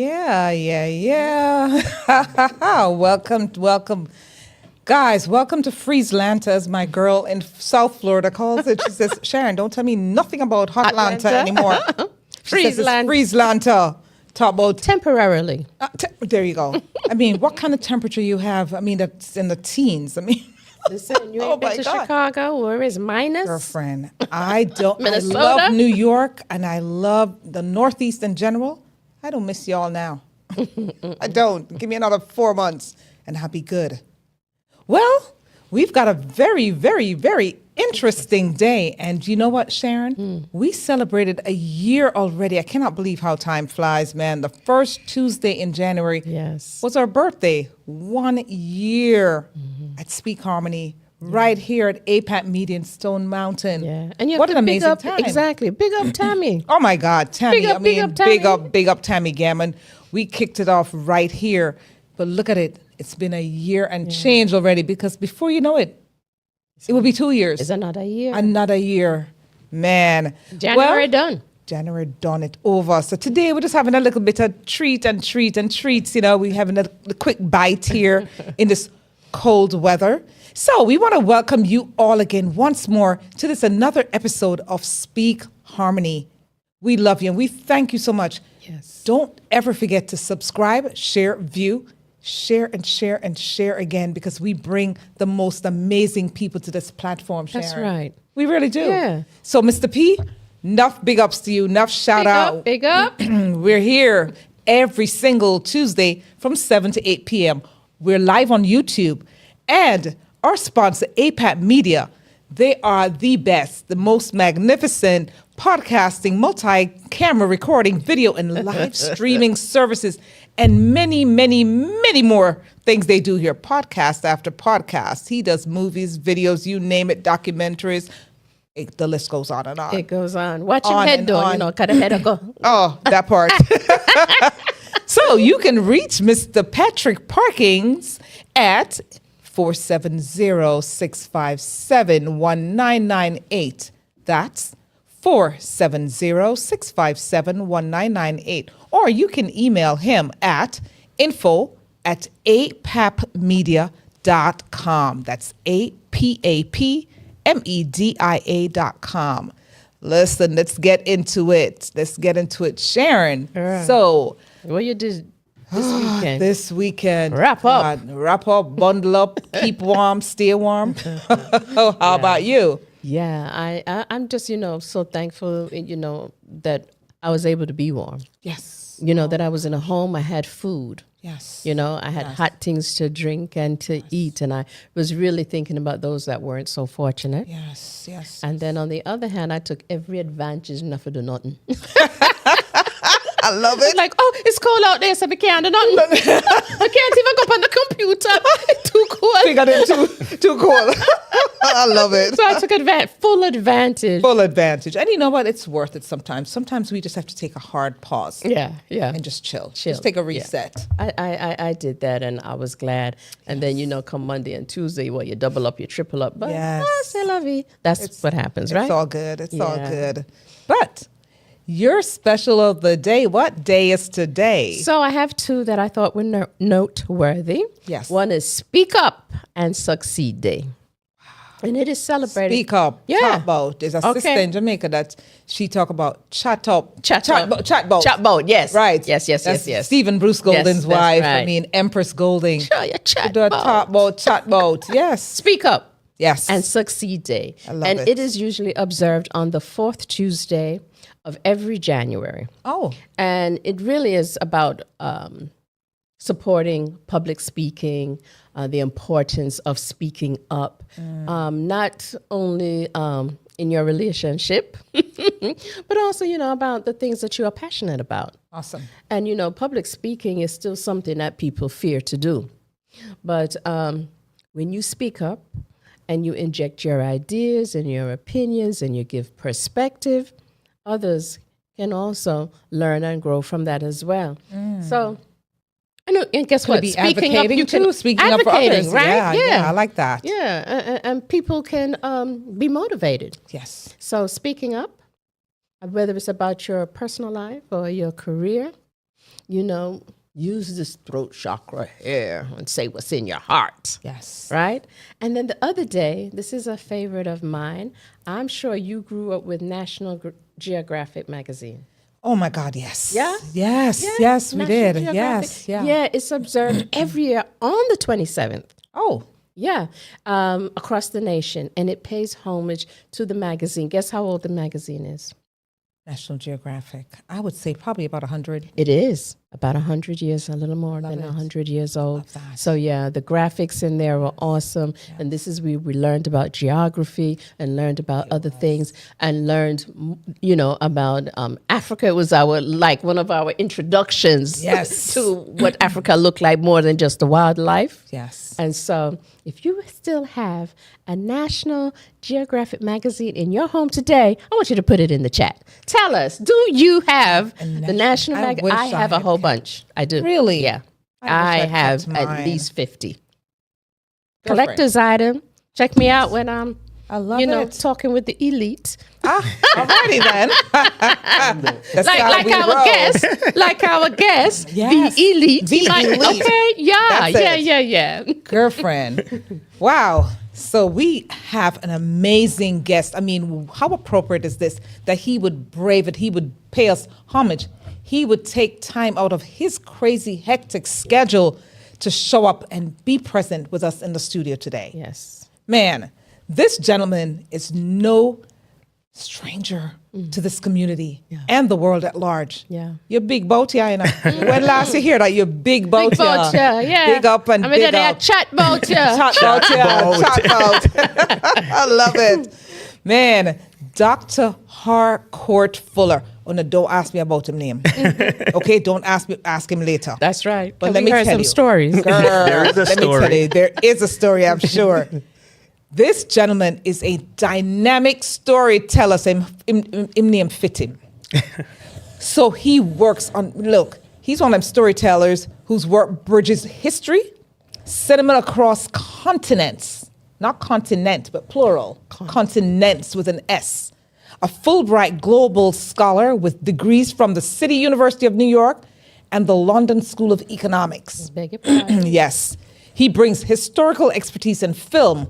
Yeah. welcome. Guys, welcome to Frieslanta, as my girl in South Florida calls it. She says, Sharon, don't tell me nothing about Hotlanta anymore. She says it's Frieslanta. Talk about... Temporarily. There you go. I mean, what kind of temperature you have? I mean, that's in the teens. I mean... Listen, you ain't been to Chicago where it's minus? Girlfriend, I don't. Minnesota? I love New York, and I love the Northeast in general. I don't miss y'all now. I don't. Give me another 4 months, and I'll be good. Well, we've got a very, very, very interesting day. And you know what, Sharon? We celebrated a year already. I cannot believe how time flies, man. The first Tuesday in January was our birthday. 1 year at Speak Harmony, right here at APAT Media in Stone Mountain. Yeah. And you what an amazing time. Exactly. Big up Tammy. Oh, my God. Tammy. Big up Tammy. Big up Tammy Gammon. We kicked it off right here. But look at it. It's been a year and change already, because before you know it, it will be 2 years. It's another year. Another year. Man. January done. January done, it over. So today we're just having a little bit of treats. You know, we're having a quick bite here in this cold weather. So we want to welcome you all again once more to this another episode of Speak Harmony. We love you and we thank you so much. Yes. Don't ever forget to subscribe, share, view, share again, because we bring the most amazing people to this platform, Sharon. That's right. We really do. Yeah. So, Mr. P, enough big ups to you, enough shout out. Big up. We're here every single Tuesday from 7 to 8 p.m. We're live on YouTube. And our sponsor, APAT Media, they are the best, the most magnificent podcasting, multi-camera recording, video, and live streaming services, and many, many, many more things they do here, podcast after podcast. He does movies, videos, you name it, documentaries. The list goes on and on. It goes on. Watch your head, though. You know, cut a head go. Oh, that part. So you can reach Mr. Patrick Parkings at 470-657-1998. That's 470-657-1998. Or you can email him at info@apapmedia.com. That's APAPmedia.com. Listen, let's get into it. Sharon. Yeah. So, what you did this weekend? Wrap up. Wrap up, bundle up, keep warm, stay warm. How about you? Yeah, I'm just, so thankful, that I was able to be warm. Yes. That I was in a home, I had food. Yes. I had hot things to drink and to eat. And I was really thinking about those that weren't so fortunate. Yes. And then on the other hand, I took every advantage not to do nothing. I love it. Like, it's cold out there, so I can't do nothing. I can't even go up on the computer. It's too cold. Think of it too cold. I love it. So I took full advantage. Full advantage. And you know what? It's worth it sometimes. Sometimes we just have to take a hard pause. Yeah. And just chill. Just take a reset. Yeah. I did that, and I was glad. And then, come Monday and Tuesday, you double up, you triple up. But c'est la vie. That's what happens, right? It's all good. It's all good. But your special of the day, what day is today? So I have two that I thought were noteworthy. Yes. One is Speak Up and Succeed Day. And it is celebrated. Speak Up. Yeah. Chat boat. There's a sister in Jamaica that she talk about chat boat. Chat boat, yes. Right. Yes. Stephen Bruce Golding's wife. Right. I mean, Empress Golding. Sure, your chat boat. Chat boat. Yes. Speak Up. Yes. And Succeed Day. I love it. It is usually observed on the fourth Tuesday of every January. Oh. And it really is about supporting public speaking, the importance of speaking up, not only in your relationship, but also, about the things that you are passionate about. Awesome. And, public speaking is still something that people fear to do. But when you speak up and you inject your ideas and your opinions and you give perspective, others can also learn and grow from that as well. So, and guess what? Speaking up, you can speaking up for others, right? Yeah, I like that. Yeah, and people can be motivated. Yes. So speaking up, whether it's about your personal life or your career, use this throat chakra here and say what's in your heart. Yes. Right? And then the other day, this is a favorite of mine. I'm sure you grew up with National Geographic magazine. Oh my God, yes. Yeah? Yes, Yeah? yes, we National did. Geographic. Yes, yeah. Yeah, it's observed every year on the 27th. Oh, Yeah, across the nation. And it pays homage to the magazine. Guess how old the magazine is? National Geographic. I would say probably about 100. It is about 100 years, a little more than 100 years old. Love that. So yeah, the graphics in there were awesome. And this is where we learned about geography and learned about other things and learned, about Africa. It was one of our introductions Yes. to what Africa looked like more than just the wildlife. Yes. And so if you still have a National Geographic magazine in your home today, I want you to put it in the chat. Tell us, do you have the National magazine? wish I I have a had whole bunch. I do. Really? Yeah. I I wish I'd have kept at mine. least 50. Girlfriend. Collector's item. Check me out when I'm, I love it. talking with the elite. Alrighty then. That's how Like we our roll. guest. Like our guest. Yes. The elite. The elite. Okay. Yeah. That's it. Yeah. Girlfriend. Wow. So we have an amazing guest. I mean, how appropriate is this that he would brave it? He would pay us homage. He would take time out of his crazy, hectic schedule to show up and be present with us in the studio today. Yes. Man, this gentleman is no stranger to this community and the world at large. Yeah. You're big boat here, you know. When last you hear that, you're big boat Big here. boat, yeah. Big up and I mean, big they up. are chat boat, Chat boat, chat boat. I love it. Man, Dr. Harcourt Fuller. Oh, no, don't ask me about him name. Okay, don't ask him later. That's right. But But let me heard tell some you. stories. Girl, There is a let me story. tell you, there is a story, I'm sure. This gentleman is a dynamic storyteller, so him name fit him. So he works on, he's one of them storytellers whose work bridges history, cinema across continents, not continent, but plural, continents with an S. A Fulbright Global Scholar with degrees from the City University of New York and the London School of Economics. Beg your pardon. Yes. He brings historical expertise in film,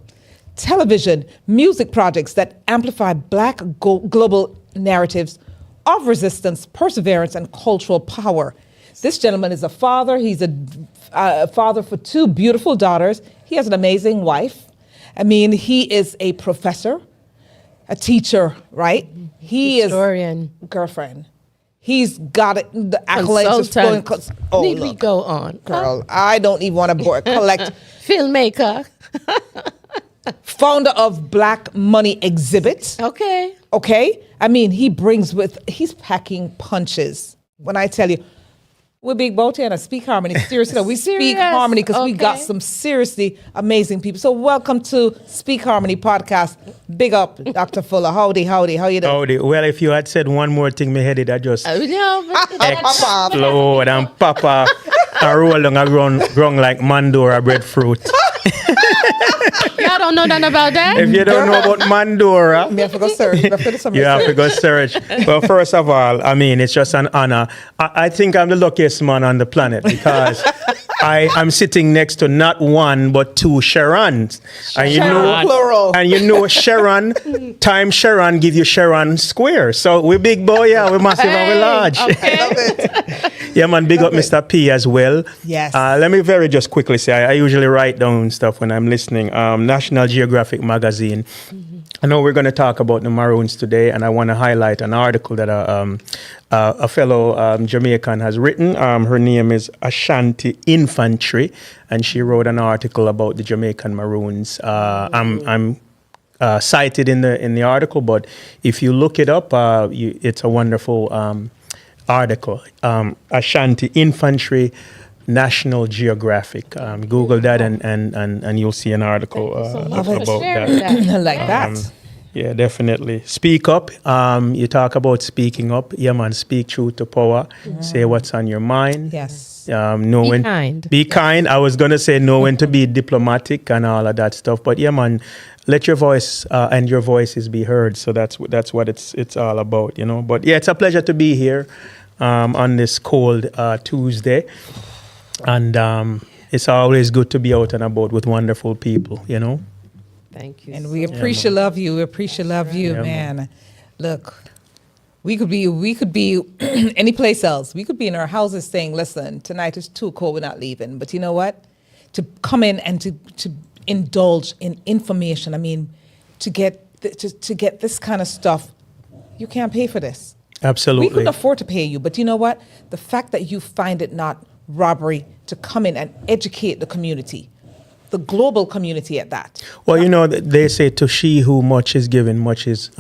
television, music projects that amplify Black global narratives of resistance, perseverance, and cultural power. This gentleman is a father. He's a father for two beautiful daughters. He has an amazing wife. I mean, he is a professor, a teacher, right? He Historian. is girlfriend. He's got it. The accolades is flowing. Consultant. Oh, Need we look, go on? girl, I don't even want to collect. Filmmaker. Founder of Black Money Exhibit. Okay. Okay? I mean, he's packing punches. When I tell you, we're big boat here and Speak Harmony. Seriously, we speak Serious? harmony because we got Okay. some seriously amazing people. So welcome to Speak Harmony podcast. Big up, Dr. Fuller. Howdy. How you doing? Howdy. Well, if you had said one more thing, my head it just Papa. explode and papa and roll down a ground like Mandora breadfruit. Y'all don't know nothing about that? If you don't know about Mandora, Me have to go search. Me have to do some you have to research. go search. Well, first of all, I mean, it's just an honor. I think I'm the luckiest man on the planet because I'm sitting next to not one, but two Sharons. And you know, Sharon, plural. and you know Sharon, time Sharon give you Sharon square. So we big boy, yeah, we massive and we large. Okay. Love it. Yeah, man, big up Mr. P as well. Yes. Let me very just quickly say, I usually write down stuff when I'm listening. National Geographic magazine. I know we're going to talk about the Maroons today, and I want to highlight an article that a fellow Jamaican has written. Her name is Ashanti Infantry, and she wrote an article about the Jamaican Maroons. I'm cited in the article, but if you look it up, it's a wonderful article. Ashanti Infantry, National Geographic. Google that and you'll see an article about that. Like that. Yeah, definitely. Speak up. You talk about speaking up. Yeah, man, speak truth to power. Say what's on your mind. Yes. Know Be when kind. Be kind. I was going to say know when to be diplomatic and all of that stuff. But yeah, man, let your voice and your voices be heard. So that's what it's all about, you know. But yeah, it's a pleasure to be here. on this cold Tuesday. And it's always good to be out and about with wonderful people, you know. Thank you. And we appreciate love you. We appreciate love you, Yeah, man. Look, we could be any place else. We could be in our houses saying, listen, tonight is too cold, we're not leaving. But you know what? To come in and to indulge in information, I mean, to get this kind of stuff, you can't pay for this. Absolutely. We couldn't afford to pay you, but you know what? The fact that you find it not robbery to come in and educate the community, the global community at that. Well, you know, they say to she who much is given, much is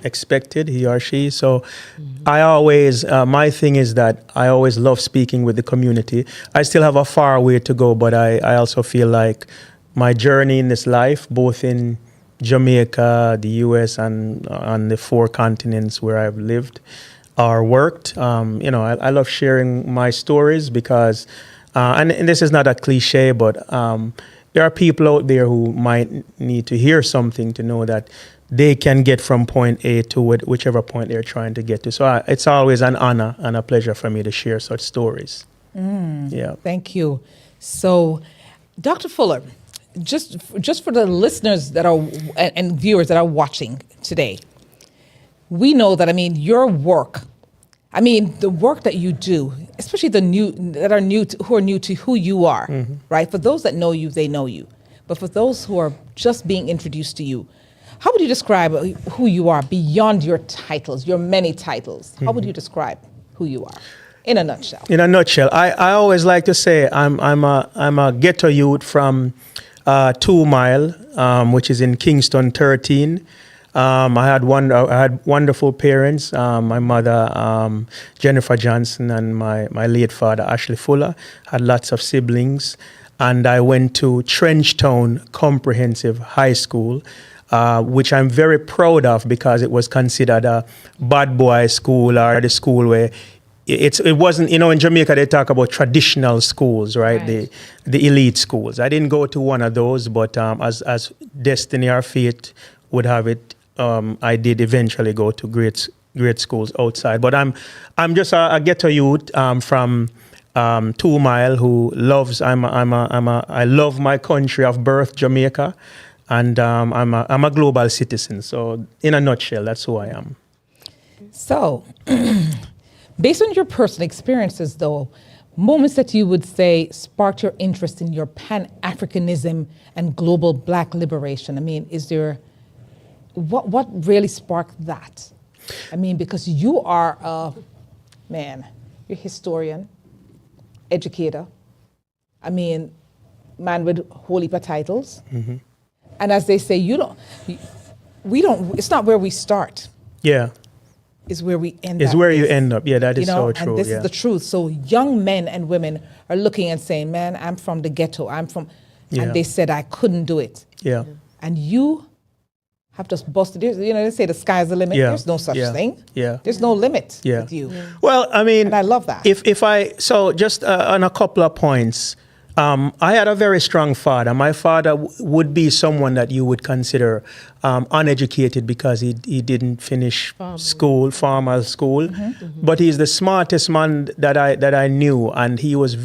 expected, he or she. So I always, my thing is that I always love speaking with the community. I still have a far way to go, but I also feel like my journey in this life, both in Jamaica, the US, and on the 4 continents where I've lived or worked, you know, I love sharing my stories because, and this is not a cliche, but there are people out there who might need to hear something to know that they can get from point A to whichever point they're trying to get to. So it's always an honor and a pleasure for me to share such stories. Yeah. Thank you. So, Dr. Fuller, just for the listeners that are and viewers that are watching today, we know that, I mean, your work, I mean, the work that you do, especially who are new to who you are, right? For those that know you, they know you. But for those who are just being introduced to you, how would you describe who you are beyond your titles, your many titles? How would you describe who you are in a nutshell? In a nutshell, I always like to say I'm a ghetto youth from 2 Mile, which is in Kingston 13. I had wonderful parents. My mother, Jennifer Johnson, and my late father, Ashley Fuller, had lots of siblings. And I went to Trenchtown Comprehensive High School, which I'm very proud of because it was considered a bad boy school, or the school where it wasn't, you know, in Jamaica they talk about traditional schools, right? The elite schools. I didn't go to one of those, but as destiny or fate would have it, I did eventually go to great schools outside. But I'm just a ghetto youth from 2 Mile who loves. I love my country of birth, Jamaica, and I'm a global citizen. So in a nutshell, that's who I am. So, based on your personal experiences, though, moments that you would say sparked your interest in your Pan-Africanism and global Black liberation. I mean, is there what really sparked that? I mean, because you are you're a historian, educator. I mean, man with whole heap of titles. And as they say, it's not where we start. Yeah. Is where we end up. It's where you end up. Yeah, that is so true. And this is the truth. So young men and women are looking and saying, man, I'm from the ghetto. And they said I couldn't do it. Yeah. And you have just busted. You know, they say the sky's the limit. Yeah. There's no such thing. Yeah. There's no limit Yeah. with you. Well, I mean, And I love that. So just on a couple of points, I had a very strong father. My father would be someone that you would consider uneducated because he didn't finish formal school. But he's the smartest man that I knew, and he was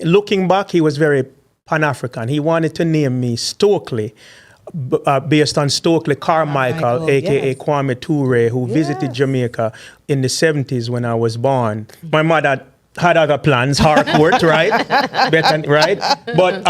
looking back, he was very Pan-African. He wanted to name me Stokely, based on Stokely Carmichael, a.k.a. Kwame Ture, who visited Jamaica in the 70s when I was born. My mother had other plans, Harcourt, right? Right? But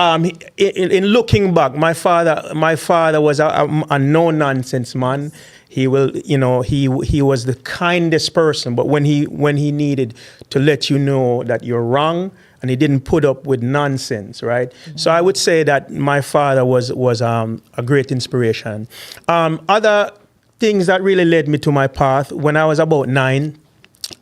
in looking back, my father was a no-nonsense man. He was the kindest person, but when he needed to let you know that you're wrong, and he didn't put up with nonsense, right? So I would say that my father was a great inspiration. Other things that really led me to my path, when I was about 9,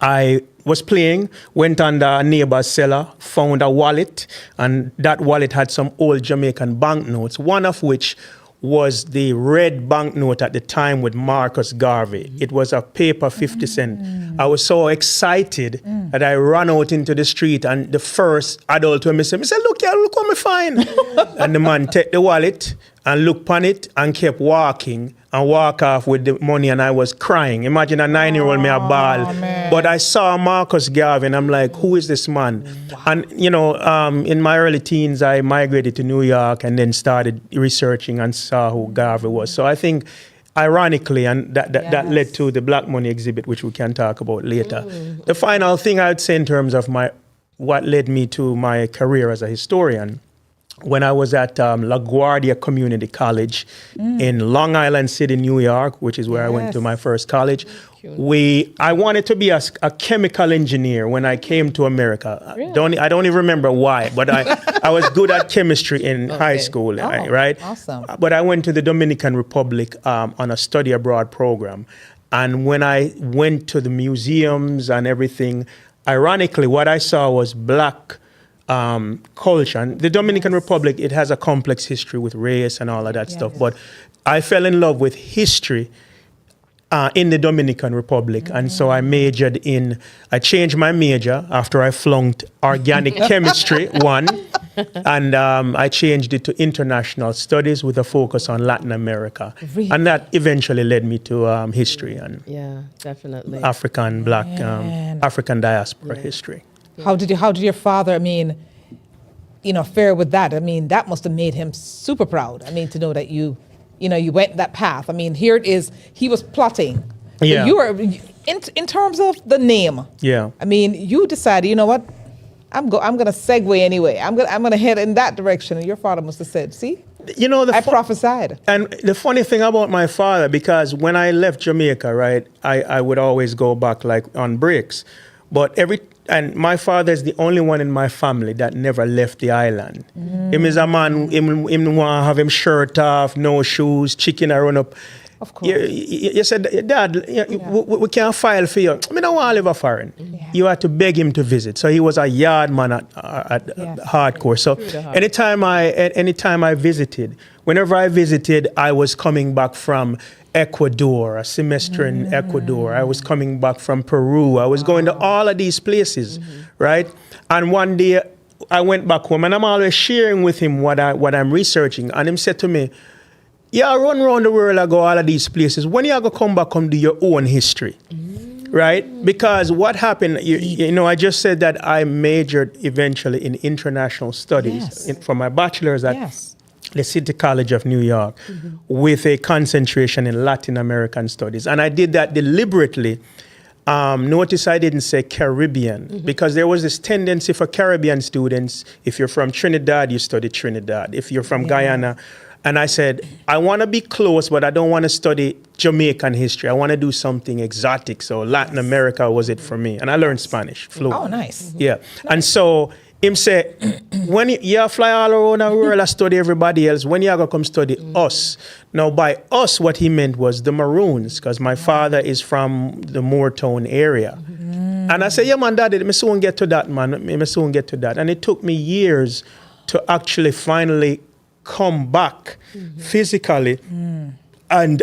I was playing, went under a neighbor's cellar, found a wallet, and that wallet had some old Jamaican banknotes, one of which was the red banknote at the time with Marcus Garvey. It was a paper 50 cent. I was so excited that I ran out into the street, and the first adult when me said, look here, look what me find. And the man took the wallet and looked upon it and kept walking. and walk off with the money, and I was crying. Imagine a 9-year-old me a ball. Man. But I saw Marcus Garvey, and I'm like, who is this man? Wow. And, you know, in my early teens, I migrated to New York and then started researching and saw who Garvey was. So I think, ironically, and that led to the Black Money exhibit, which we can talk about later. The final thing I would say in terms of what led me to my career as a historian, when I was at LaGuardia Community College in Long Island City, New York, which is where I went to my first college, I wanted to be a chemical engineer when I came to America. Really? I don't even remember why, but I was good at chemistry in high school, right? Awesome. But I went to the Dominican Republic on a study abroad program. And when I went to the museums and everything, ironically, what I saw was Black culture. And the Dominican Republic, it has a complex history with race and all of that stuff. But I fell in love with history in the Dominican Republic. And so I changed my major after I flunked organic chemistry, and I changed it to international studies with a focus on Latin America. Really? And that eventually led me to history and definitely African, Black, African diaspora history. How did your father, fare with that? That must have made him super proud. To know that you went that path. Here it is. He was plotting. Yeah. You were in terms of the name. Yeah. You decided, you know what? I'm going to segue anyway. I'm going to head in that direction. And your father must have said, "See, I prophesied." And the funny thing about my father, because when I left Jamaica, right, I would always go back like on breaks. But and my father is the only one in my family that never left the island. Him is a man, him want to have him shirt off, no shoes, chicken I run up. Of course. You said, Dad, we can't file for you. I don't want to live a foreign. Yeah. You had to beg him to visit. So he was a yard man at Harcourt. So anytime I visited, whenever I visited, I was coming back from Ecuador, a semester in Ecuador. I was coming back from Peru. I was going to all of these places, right? And one day I went back home, and I'm always sharing with him what I'm researching. And him said to me, "Yeah, I run around the world, I go all of these places. When you going to come back and do your own history?" Right? Because what happened, I just said that I majored eventually in international studies for my bachelor's at the City College of New York with a concentration in Latin American studies. And I did that deliberately. Notice I didn't say Caribbean because there was this tendency for Caribbean students, if you're from Trinidad, you study Trinidad. If you're from Guyana, and I said, I want to be close, but I don't want to study Jamaican history. I want to do something exotic. So Latin America was it for me. And I learned Spanish fluent. Oh, nice. Yeah. And so him say, when you fly all around the world, I study everybody else. When you going to come study us? Now, by us, what he meant was the Maroons, because my father is from the Moortown area. And I said, yeah, man, Daddy, me soon get to that, man. Me soon get to that. And it took me years to actually finally come back physically and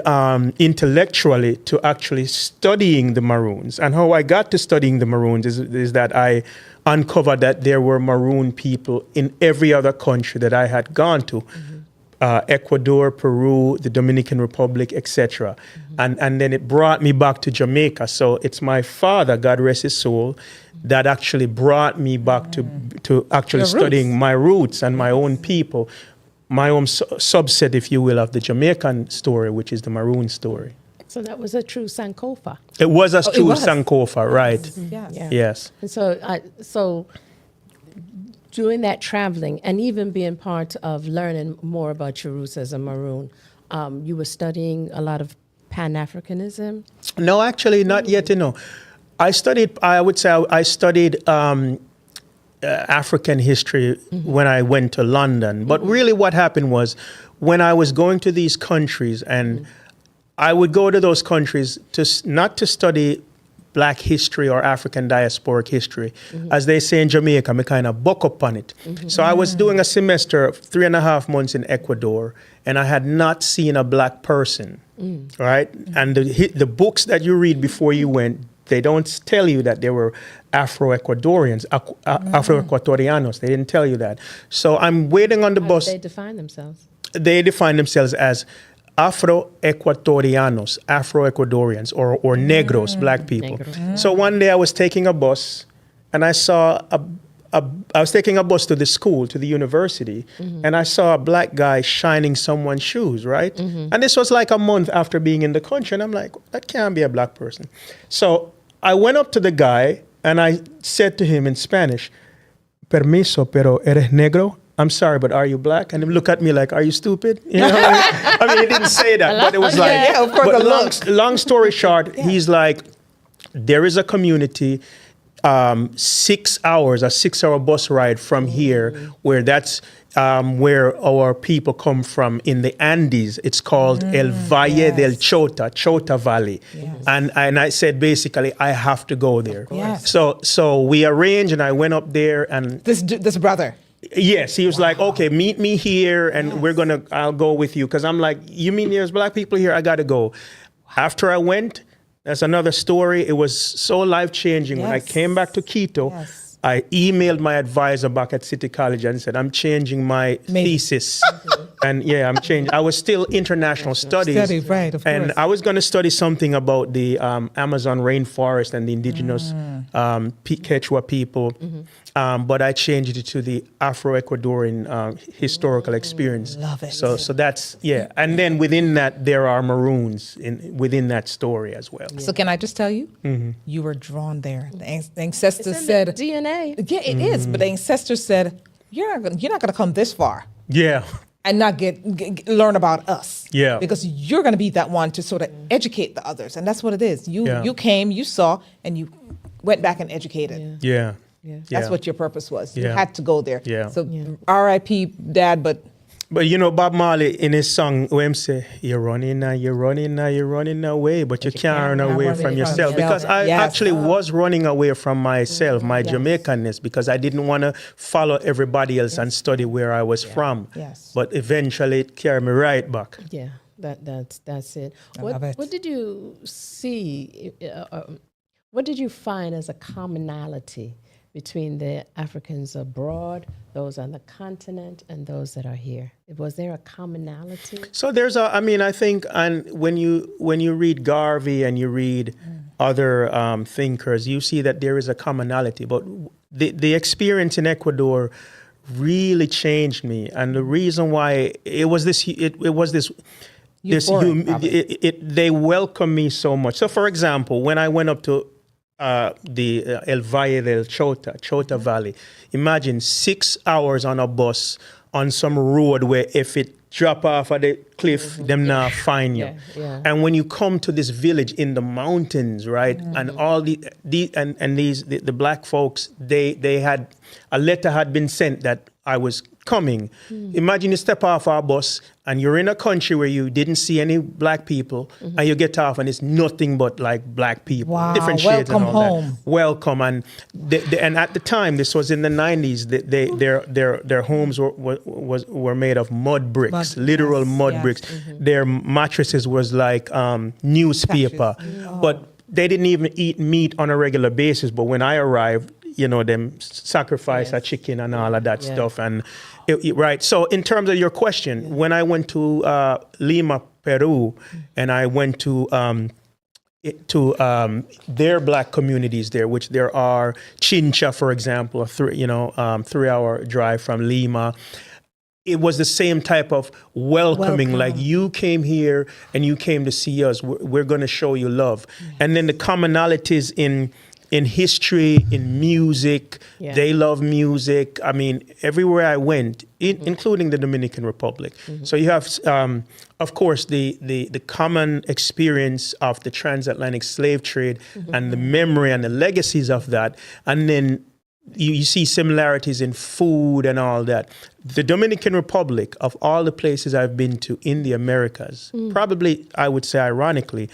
intellectually to actually studying the Maroons. And how I got to studying the Maroons is that I uncovered that there were Maroon people in every other country that I had gone to. Ecuador, Peru, the Dominican Republic, etc. And then it brought me back to Jamaica. So it's my father, God rest his soul, that actually brought me back to actually studying my roots and my own people, my own subset, if you will, of the Jamaican story, which is the Maroon story. So that was a true Sankofa. It was a true Sankofa, right? Yes. And so doing that traveling and even being part of learning more about your roots as a Maroon, you were studying a lot of Pan-Africanism? No, actually, not yet, I studied African history when I went to London. But really what happened was when I was going to these countries, and I would go to those countries not to study Black history or African diasporic history. As they say in Jamaica, I kind of buck up on it. So I was doing a semester of 3.5 months in Ecuador, and I had not seen a Black person, right? And the books that you read before you went, they don't tell you that they were Afro-Ecuadorians, Afro-Ecuadorianos. They didn't tell you that. So I'm waiting on the bus. How did they define themselves? They define themselves as Afro-Ecuadorianos, Afro-Ecuadorians, or negros, black people. So one day I was taking a bus, and I saw I was taking a bus to the school, to the university, and I saw a black guy shining someone's shoes, right? And this was like a month after being in the country, and I'm like, that can't be a black person. So I went up to the guy, and I said to him in Spanish, "Permiso, pero eres negro?" I'm sorry, but are you black? And he looked at me like, are you stupid? You know what I mean? I mean, he didn't say that, but it was like, yeah, of course, but long story short, he's like, there is a community 6 hours, a 6-hour bus ride from here, where that's where our people come from in the Andes. It's called El Valle del Chota, Chota Valley. And I said, basically, I have to go there. Yes. So we arranged, and I went up there, and This brother. yes, he was like, okay, meet me here, and I'll go with you. Because I'm like, you mean there's black people here? I got to go. After I went, that's another story. It was so life-changing. When I came back to Quito, I emailed my advisor back at City College and said, I'm changing my thesis. And I'm changing. I was still international studies. Right, of and course. I was going to study something about the Amazon rainforest and the indigenous Quechua people. But I changed it to the Afro-Ecuadorian historical experience. Love it. So that's, And then within that, there are Maroons within that story as well. So can I just tell you, you were drawn there. The ancestors It's in said, the DNA. yeah, it is. But the ancestors said, you're not going to come this far Yeah. and not learn about us. Yeah. Because you're going to be that one to sort of educate the others, and that's what it is. You came, you saw, and you went back and educated. Yeah. That's what your purpose was. You Yeah. had to go there. Yeah. So R.I.P. Dad, but. But you know, Bob Marley in his song, when say, you're running away, but you can't run away from yourself. Because I actually was running away from myself, my Jamaicanness, because I didn't want to follow everybody else and study where I was from. Yes. But eventually it carried me right back. Yeah, that's it. love it. What did you see? What did you find as a commonality between the Africans abroad, those on the continent, and those that are here? Was there a commonality? So I think, and when you read Garvey and you read other thinkers, you see that there is a commonality. But the experience in Ecuador really changed me, and the reason why it was this. They welcomed me so much. So, for example, when I went up to the El Valle del Chota Valley. Imagine 6 hours on a bus on some road where if it drop off at the cliff, them not find you. And when you come to this village in the mountains, right, and all the black folks, they had a letter had been sent that I was coming. Imagine you step off our bus and you're in a country where you didn't see any black people, and you get off and it's nothing but like black people, different shades and all home. that. Welcome. And and at the time, this was in the 90s. Their homes were made of mud bricks, literal mud bricks. Their mattresses was like newspaper, but they didn't even eat meat on a regular basis. But when I arrived, them sacrifice a chicken and all of that stuff. And right. So in terms of your question, when I went to Lima, Peru, and I went to their black communities there, which there are Chincha, for example, a 3-hour drive from Lima. It was the same type of welcoming, like you came here and you came to see us. We're going to show you love. And then the commonalities in history, in music, they love music. I mean, everywhere I went, including the Dominican Republic. So you have, of course, the common experience of the transatlantic slave trade and the memory and the legacies of that. And then you see similarities in food and all that. The Dominican Republic, of all the places I've been to in the Americas, probably, I would say ironically,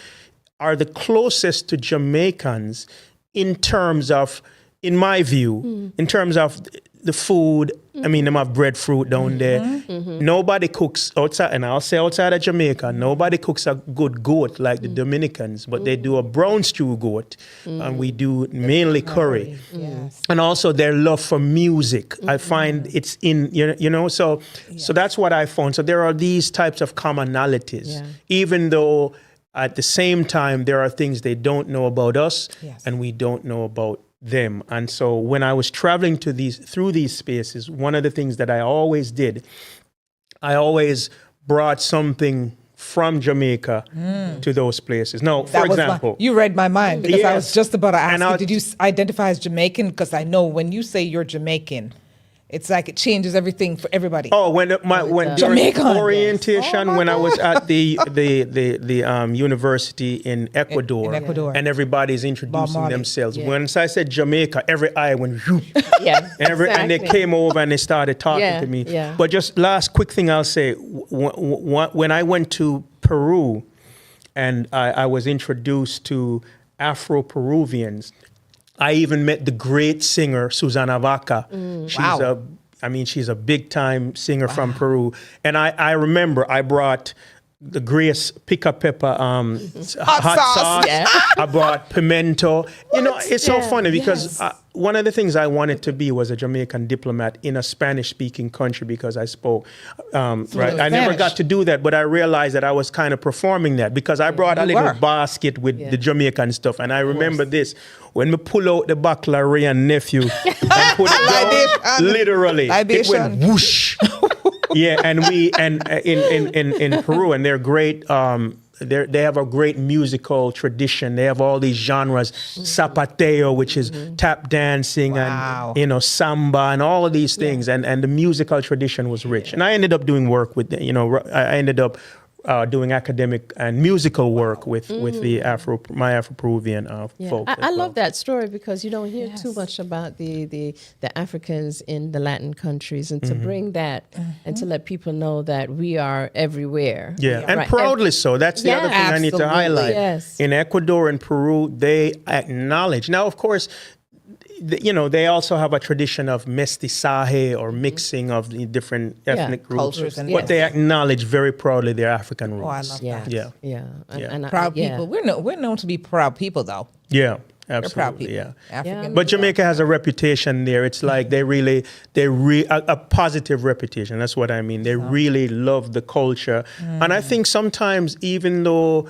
are the closest to Jamaicans in terms of, in my view, in terms of the food. I mean, them have breadfruit down there. Nobody cooks outside, and I'll say outside of Jamaica, nobody cooks a good goat like the Dominicans, but they do a brown stew goat, and we do mainly curry. Yes. And also their love for music. I find it's in, you know, so that's what I found. So there are these types of commonalities, even though at the same time, there are things they don't know about us and we don't know about them. And so when I was traveling through these spaces, one of the things that I always did, I always brought something from Jamaica to those places. Now, for example, you read my mind, because I was Yes. just about to ask And you, did you identify as Jamaican? Because I know when you say you're Jamaican, it's like it changes everything for everybody. Oh, when during Jamaican. orientation, Oh, my when I was God. at the university in Ecuador, In Ecuador. and everybody's introducing Marley. themselves. Once I said Jamaica, every eye went whoop. Yeah, And they came over and they started talking Yeah, to me. yeah. But just last quick thing I'll say, when I went to Peru and I was introduced to Afro-Peruvians, I even met the great singer, Susana Vaca. She's a big time singer from Peru. And I remember I brought the Grace Pica Pepper hot sauce. Yeah. I brought pimento. You know, it's so funny because one of the things I wanted to be was a Jamaican diplomat in a Spanish-speaking country because I spoke, right? I never Spanish. got to do that, but I realized that I was kind of performing that because I brought a You little were. basket with the Jamaican stuff. And I remember this, when we pull out the Baclarian nephew and put it down, literally, it went Libation. whoosh. In Peru, and they're great. They have a great musical tradition. They have all these genres, zapateo, which is tap dancing, Wow. and samba, and all of these things. And the musical tradition was rich. And I ended up doing work with, I ended up doing academic and musical work with my Afro-Peruvian folk. I as well. love that story because you don't hear too much about the Africans in the Latin countries, and to bring that and to let people know that we are everywhere. Yeah, and Right. proudly so. That's the other thing I need to Absolutely. highlight. Yes. In Ecuador and Peru, they acknowledge. Now, of course, they also have a tradition of mestizaje or mixing of the different ethnic groups. Cultures and- But they acknowledge very proudly their African roots. Oh, I love Yeah, that. Yeah. yeah, And Proud people. We're known to be proud people, though. Yeah, We're proud absolutely. people. Yeah. African. But Jamaica has a reputation there. It's like a positive reputation. That's what I mean. They really love the culture. And I think sometimes, even though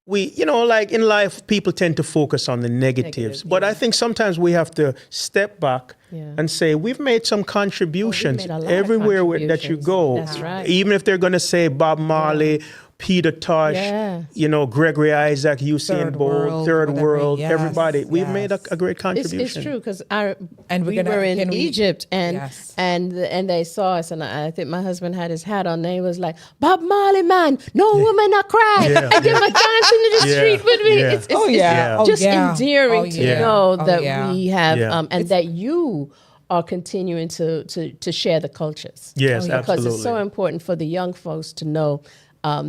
we, like in life, people tend to focus on the negatives. But I think sometimes we have to step back and say, we've made some contributions made a lot of everywhere that you contributions. go. That's right. Even if they're going to say Bob Marley, Peter Tosh, Yeah. Gregory Isaac, Usain Third Bolt, World, Third whatever. World, Yes, everybody. We've made a great It's contribution. true because And we we're gonna- were in can we- Egypt and they saw us, and I think my husband had his hat on and he was like, Bob Marley, man, no woman I cry. Yeah. And they were dancing in the Yeah. street with me. Yeah. It's Oh, yeah. Oh, just yeah. endearing Oh, to yeah. know Oh, that yeah. we have Yeah. and that you are continuing to share the cultures. Yes, Because absolutely. it's so important for the young folks to know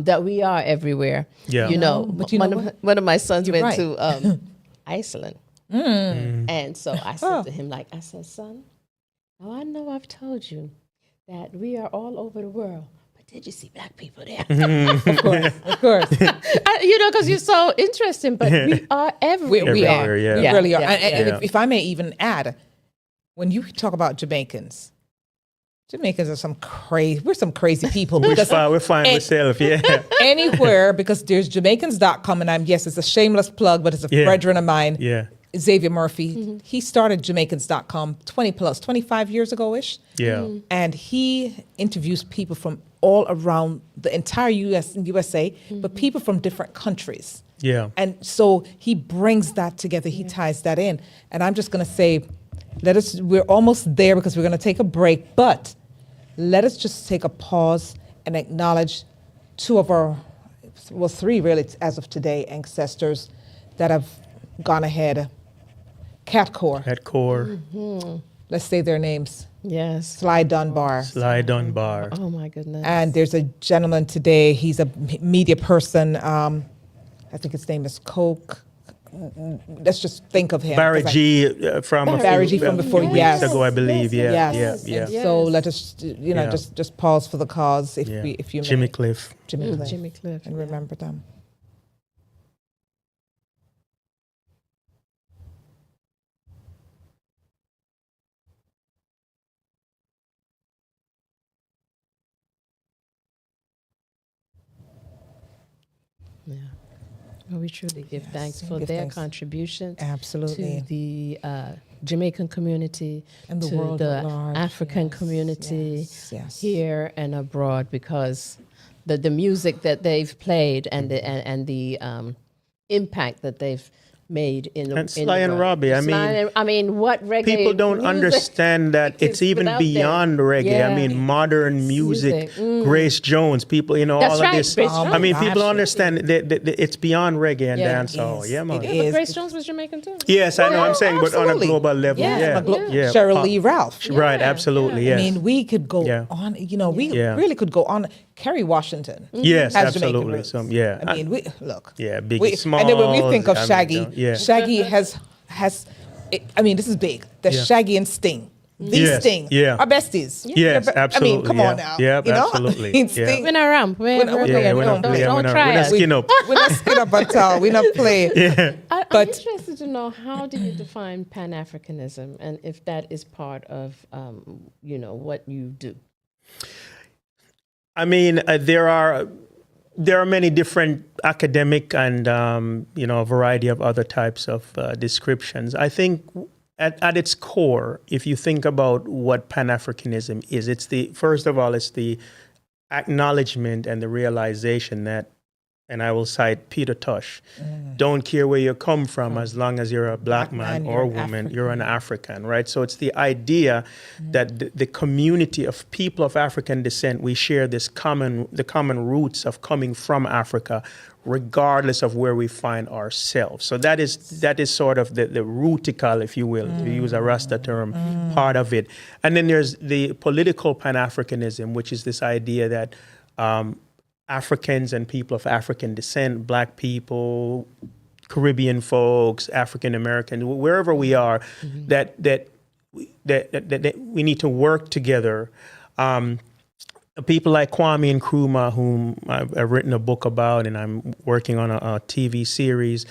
that we are everywhere. Yeah. But you know what? one of my sons You're went right. to Iceland. And so I said to him, I said, son, now I know I've told you that we are all over the world, but did you see black people there? Of course. Because you're so interesting, but we are everywhere. We Everywhere, are. yeah. We Yeah, really are. yeah, And yeah. if I may even add, when you talk about Jamaicans are some crazy, we're some crazy people. We Because find and- ourselves, yeah. anywhere, because there's Jamaicans.com, and it's a shameless plug, but it's a Yeah. brethren of mine, Yeah. Xavier Murphy. He started Jamaicans.com 25 years ago-ish. Yeah. And he interviews people from all around the entire USA, but people from different countries. Yeah. And so he brings that together. He ties that in. And I'm just going to say, we're almost there because we're going to take a break, but let us just take a pause and acknowledge three really as of today, ancestors that have gone ahead. Catcore. At core, Let's say their names. Yes. Sly Dunbar. Sly Dunbar. Oh my goodness. And there's a gentleman today, he's a media person. I think his name is let's just think of him. Barry 'cause G from Barry G from before, weeks yes. ago, I believe. Yeah, Yes. yeah. And so let us, Yeah. just pause for the cause if Yeah. if you Jimmy may. Cliff. Jimmy Cliff. Jimmy Cliff. And remember them. Yeah. Well, we truly give thanks for give their thanks. contribution Absolutely. to the Jamaican community, And the to world the at large. African Yes, community yes. here and abroad, because the music that they've played and the impact that they've made in the And in Sly the and world. Robbie, I mean, what reggae People don't music understand that it's is even without them. beyond reggae. Yeah. I mean, modern music, Grace Jones, people, That's all right, of this. Grace I mean, Jones. people Gosh. understand that it's beyond reggae and Yeah. dancehall. It Yeah, is. man. It Yeah, but is. Grace Jones was Jamaican too. Yes, I know. I'm saying, but on a Absolutely. global level, Yeah, yeah, on a glo- yeah. Cheryl Lee Ralph. Right, Yeah, absolutely. yeah. Yes. I mean, we could go Yeah. on. We Yeah. really could go on. Kerry Washington. Yes, has Jamaican absolutely. roots. Yeah. I mean, we look. Yeah, Biggie And then when we think of Smalls, Shaggy, yeah. Shaggy has. I mean, this is big. The Yeah. Shaggy and Sting. These Yes, Sting yeah. are besties. Yes, I mean, absolutely, come on yeah. now. Yep, you know? absolutely, I mean, yeah. Sting. We're not ramp. We're no, not Yeah, no, we're no, not, no, yeah, don't we're not, try we're not it. skin up. We're not skin up at all. We're not playing. I'm But- interested to know, how do you define Pan-Africanism, and if that is part of what you do? I mean, there are many different academic and a variety of other types of descriptions. I think at its core, if you think about what Pan-Africanism is, it's the acknowledgement and the realization that, and I will cite Peter Tosh, don't care where you come from as long as you're a black man or you're an woman, you're an African, right? So it's the idea that the community of people of African descent, we share the common roots of coming from Africa, regardless of where we find ourselves. So that is sort of the rootical, if you will, to use a Rasta term, part of it. And then there's the political Pan-Africanism, which is this idea that Africans and people of African descent, black people, Caribbean folks, African Americans, wherever we are, that we need to work together. People like Kwame Nkrumah, whom I've written a book about, and I'm working on a TV series.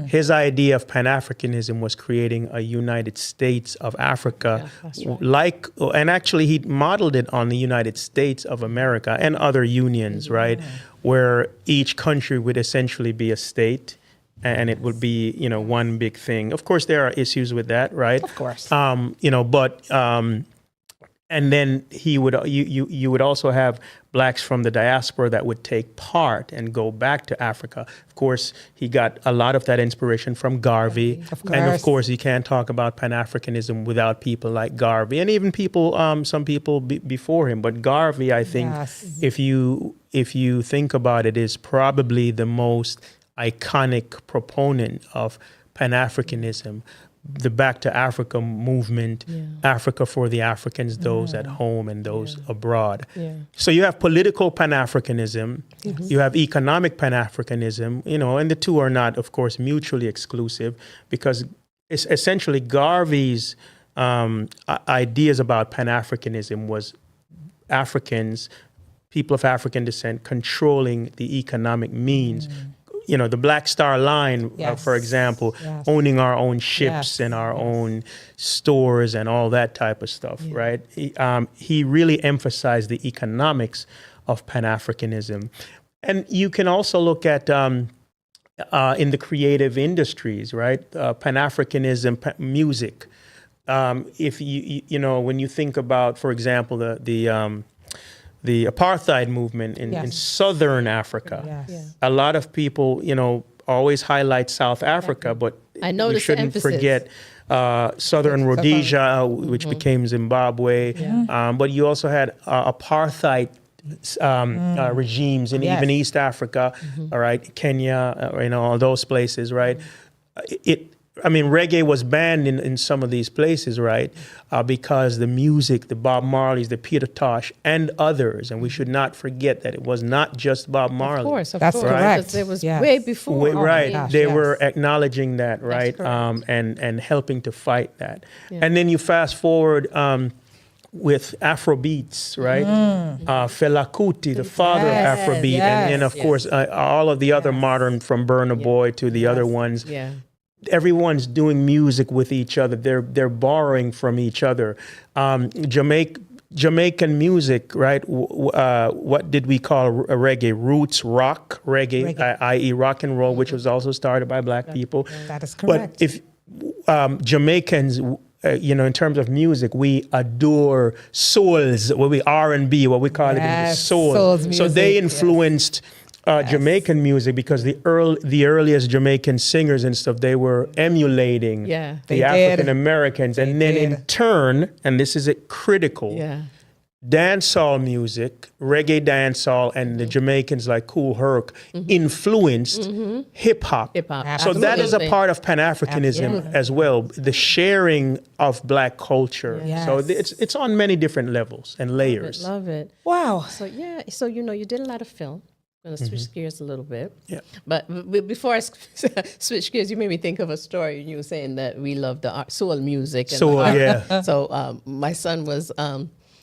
His idea of Pan-Africanism was creating a United States of Africa, and actually he modeled it on the United States of America and other unions, right, where each country would essentially be a state. And it would be, one big thing. Of course, there are issues with that, right? Of course. And then you would also have blacks from the diaspora that would take part and go back to Africa. Of course, he got a lot of that inspiration from Garvey. And of course, you can't talk about Pan-Africanism without people like Garvey, and even some people before him. But Garvey, I think, if you think about it, is probably the most iconic proponent of Pan-Africanism. The Back to Africa movement, Africa for the Africans, those at home and those abroad. Yeah. So you have political Pan-Africanism, you have economic Pan-Africanism, and the two are not, of course, mutually exclusive, because it's essentially Garvey's ideas about Pan-Africanism was Africans, people of African descent, controlling the economic means. The Black Star Line, for example, owning our own ships and our own stores and all that type of stuff, right? He really emphasized the economics of Pan-Africanism. And you can also look at in the creative industries, right? Pan-Africanism, music. If when you think about, for example, the apartheid movement in Southern Africa. A lot of people, always highlight South Africa, but I we noticed the shouldn't emphasis. forget Southern Rhodesia, which became Zimbabwe. But you also had apartheid regimes in even East Africa, all right, Kenya, all those places, right? reggae was banned in some of these places, right? Because the music, the Bob Marleys, the Peter Tosh, and others, and we should not forget that it was not just Bob Marley. Of course, That's course. correct. Because it was Yes. way before. Right, gosh, they yes. were acknowledging that, right, correct. and helping to fight that. Yeah. And then you fast forward with Afrobeats, right? Fela Kuti, the father Yes, of Afrobeat, yes, and then of yes. course all of the other modern, from Burna Boy to the other ones. Yeah. Everyone's doing music with each other. They're borrowing from each other. Jamaican music, right? What did we call reggae? Roots rock reggae. I.e. rock and roll, which was also started by black people. That is correct. But if Jamaicans, in terms of music, we adore souls, what we R&B, what we call it, soul. soul's So they music, influenced Jamaican music, because the earliest Jamaican singers and stuff, they were emulating Yeah. the They African did. Americans, and then in did. turn, and this is critical, Yeah. dancehall music, reggae dancehall, and the Jamaicans like Kool Herc influenced hip hop. Hip-hop. So that is a Absolutely. part of Pan-Africanism as well, the sharing of black culture. Yes. So it's on many different levels and layers. Love it. Wow. So yeah, so you did a lot of film. I'm gonna switch gears a little bit. Yeah. But before I switch gears, you made me think of a story. You were saying that we love the soul music. And Soul, the art. yeah. So my son was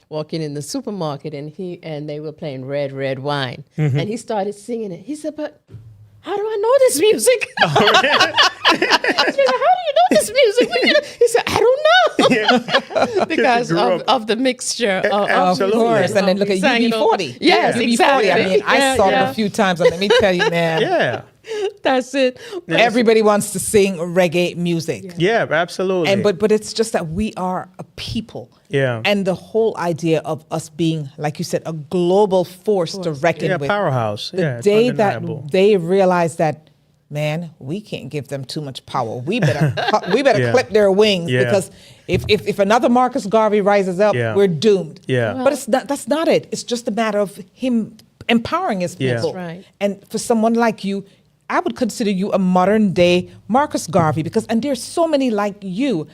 walking in the supermarket, and they were playing Red Red Wine, and he started singing it. He said, "But how do I know this music?" She said, "How do you know this music?" He said, "I don't know," because grew up. of the mixture of Absolutely. Of course. And then look at sang it over. UB40. Yes, UB40. exactly. I mean, I Yeah, saw yeah. it a few times, and let me tell you, man. Yeah. That's it. Everybody wants to sing reggae music. Yeah, absolutely. And but it's just that we are a people. Yeah. And the whole idea of us being, like you said, a global force to reckon yeah, with. powerhouse. The Yeah, it's day undeniable. that they realize that, man, we can't give them too much power. We better Yeah. clip their wings, Yeah. because if another Marcus Garvey rises up, Yeah. we're doomed. Yeah. But that's not it. It's just a matter of him empowering his Yeah. people. That's right. And for someone like you, I would consider you a modern day Marcus Garvey, and there's so many like you.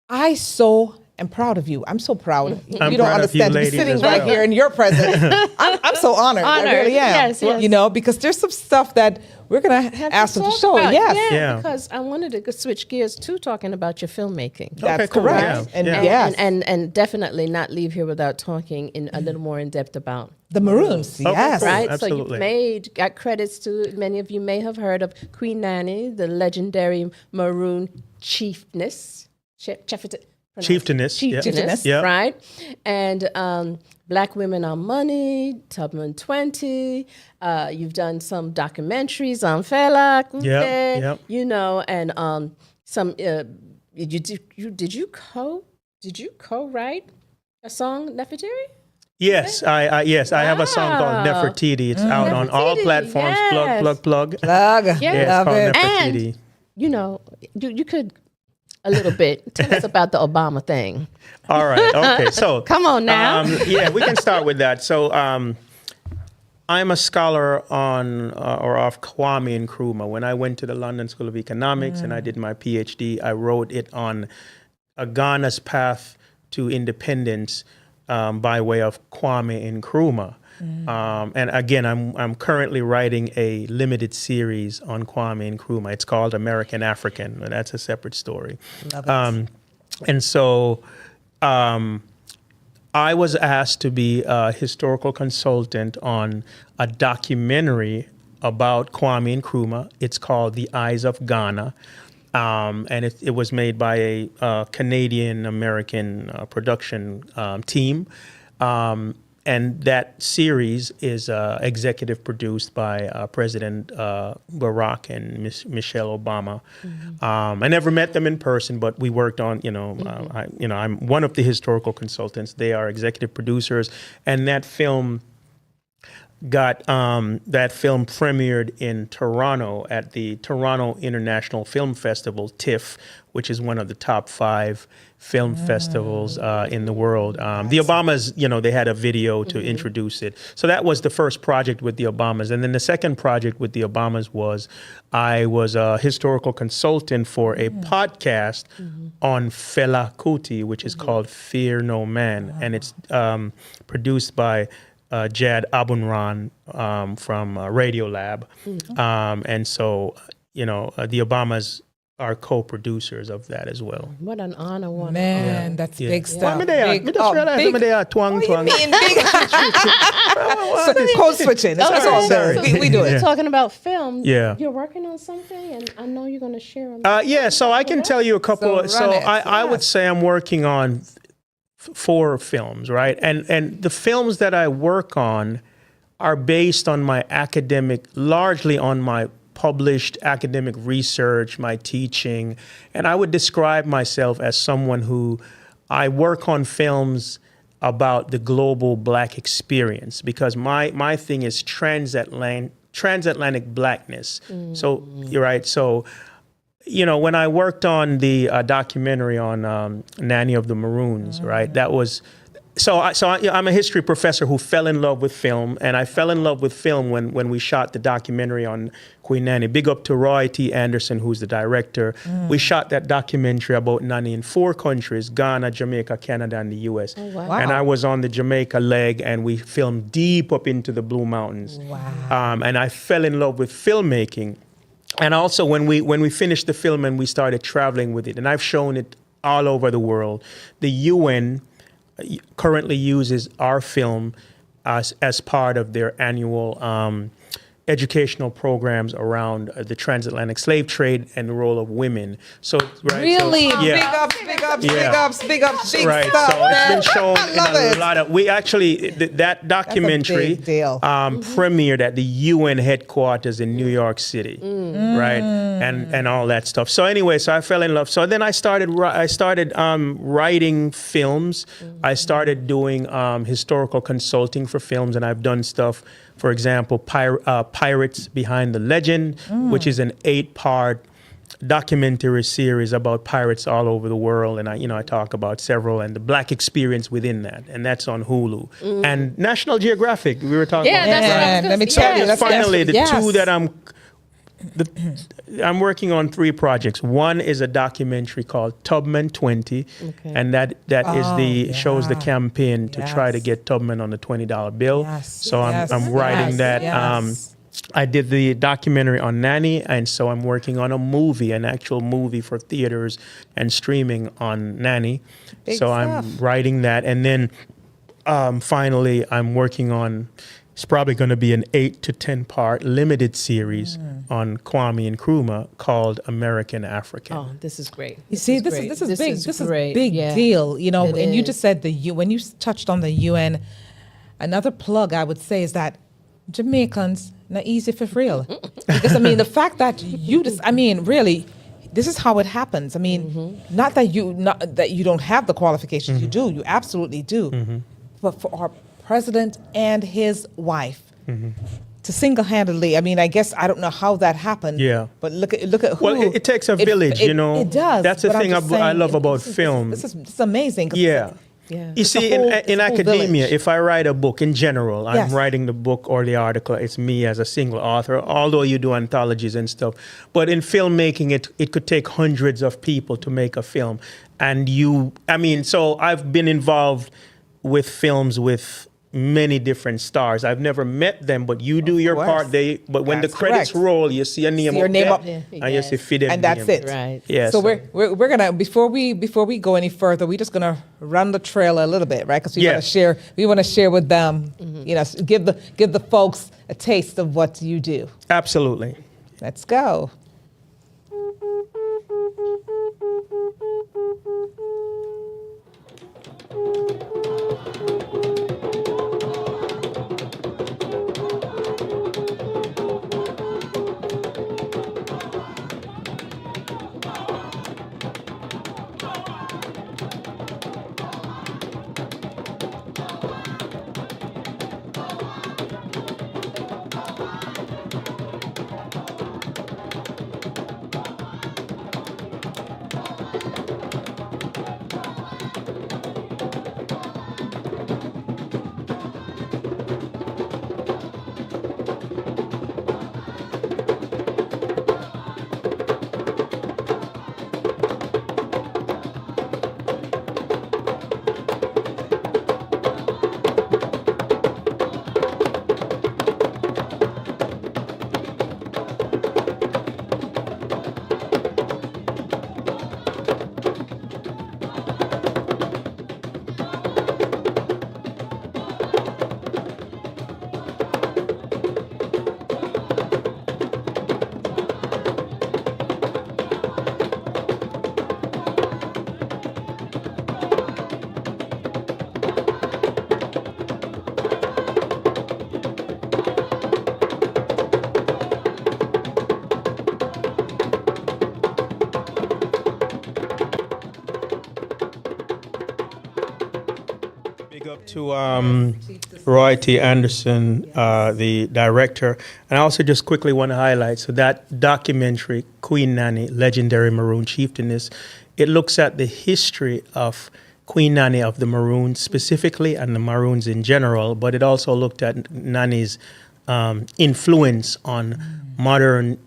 I so am proud of you. I'm so proud. I'm You don't proud of you understand. To be ladies sitting as right well. here in your presence. I'm so honored. I Honored. really am. Yes, yes. You know, because there's some stuff that we're gonna ask them to talk show. about. Yes. Yeah, Yeah. because I wanted to switch gears to talking about your filmmaking. That's Okay, cool. correct. Yeah. And Yeah. yes, And definitely not leave here without talking in a little more in depth about the Maroons. Okay, Yes. cool. right. Absolutely. So you got credits to, many of you may have heard of Queen Nanny, the legendary Maroon Chieftainess. Chieftainess. Yeah. Chieftainess. Yeah. Right? And Black Women on Money, Tubman 20. You've done some documentaries on Fela Kuti, Yep. you know, and some. Did you co-write a song, Nefertiti? Yes, I have a song called Wow. Nefertiti. It's out on all Nefertiti, platforms. yes. Plug. Plug. Yeah, it's Love called it. Nefertiti. And you know, you could a little bit tell us about the Obama thing. All right. Okay. So Come on now. yeah, we can start with that. So I'm a scholar on or of Kwame Nkrumah. When I went to the London School of Economics and I did my PhD, I wrote it on Ghana's path to independence by way of Kwame Nkrumah. And again, I'm currently writing a limited series on Kwame Nkrumah. It's called American African, and that's a separate story. And so I was asked to be a historical consultant on a documentary about Kwame Nkrumah. It's called The Eyes of Ghana. And it was made by a Canadian-American production team. And that series is executive produced by President Barack and Michelle Obama. I never met them in person, but we worked on, I'm one of the historical consultants. They are executive producers. And that film got that film premiered in Toronto at the Toronto International Film Festival, TIFF, which is one of the top 5 film festivals in the world. The Obamas, they had a video to introduce it. So that was the first project with the Obamas. And then the second project with the Obamas was I was a historical consultant for a podcast on Fela Kuti, which is called Fear No Man. And it's produced by Jad Abumrad from Radiolab. And so, the Obamas are co-producers of that as well. What an honor. Man, that's big stuff. Well, I just realized they are twang. Mean big. Code switching. That's all there. We do it. We're talking about film. Yeah. You're working on something, and I know you're going to share on Yeah, so I can tell you a couple. So run it. I would say I'm working on 4 films, right? And the films that I work on are based on my largely on my published academic research, my teaching, and I would describe myself as someone who I work on films about the global Black experience because my thing is transatlantic Blackness. So you're right. So when I worked on the documentary on Nanny of the Maroons, right? That was. So I'm a history professor who fell in love with film, and I fell in love with film when we shot the documentary on Queen Nanny. Big up to Roy T. Anderson, who's the director. We shot that documentary about Nanny in 4 countries, Ghana, Jamaica, Canada, and the U.S. Oh, wow. And I was on the Jamaica leg, and we filmed deep up into the Blue Mountains. Wow. And I fell in love with filmmaking. And also when we finished the film and we started traveling with it, and I've shown it all over the world, the UN currently uses our film as part of their annual educational programs around the transatlantic slave trade and the role of women. So Really? So, yeah. Big ups, big Right, stuff, so man. it's been shown I love in a it. lot of. We actually that documentary big deal. premiered at the UN headquarters in New York City, right, and all that stuff. So anyway, so I fell in love. So then I started writing films. I started doing historical consulting for films, and I've done stuff. For example, Pirates Behind the Legend, which is an 8-part documentary series about pirates all over the world, and I talk about several and the Black experience within that, and that's on Hulu and National Geographic. We were talking about. that's what I was gonna Let me say. tell you, Yes. that's Finally, the yes. 2 that I'm working on 3 projects. One is a documentary called Tubman 20, and that is shows the campaign to try to get Tubman on the $20 bill. Yes. So Yes. I'm writing that. Yes. I did the documentary on Nanny, and so I'm working on an actual movie for theaters and streaming on Nanny. Big so stuff. I'm writing that, and then finally I'm working on. It's probably going to be an 8 to 10 part limited series on Kwame Nkrumah called American African. Oh, this is great. You see, this great. is big. This is great. big Yeah. deal. It And you is. just said when you touched on the UN, another plug I would say is that Jamaicans not easy for real. Because the fact that really, this is how it happens. Not that you don't have the qualifications. You do. You absolutely do. But for our president and his wife to single-handedly, I guess I don't know how that happened. Yeah. But look at who. Well, it takes a village, It does. That's the but I'm thing just I saying, love about this is- film. This is amazing. 'cause Yeah. Yeah. You It's a see, whole- in it's a whole academia, village. if I write a book in general, I'm Yes. writing the book or the article, it's me as a single author, although you do anthologies and stuff. But in filmmaking, it could take hundreds of people to make a film. And so I've been involved with films with many different stars. I've never met them, but you do your course. part. But when the That's credits correct. roll, you see a name See your up name there, up. Yeah. and you see Fidel And that's name. it. Right. Yeah. So we're gonna before we go any further, we're just gonna run the trail a little bit, right? Because we want to share with them, give the folks a taste of what you do. Absolutely. Let's go. to Roy T. Anderson, the director. And I also just quickly want to highlight, so that documentary, Queen Nanny, Legendary Maroon Chieftainess, it looks at the history of Queen Nanny of the Maroons specifically and the Maroons in general, but it also looked at Nanny's influence on modern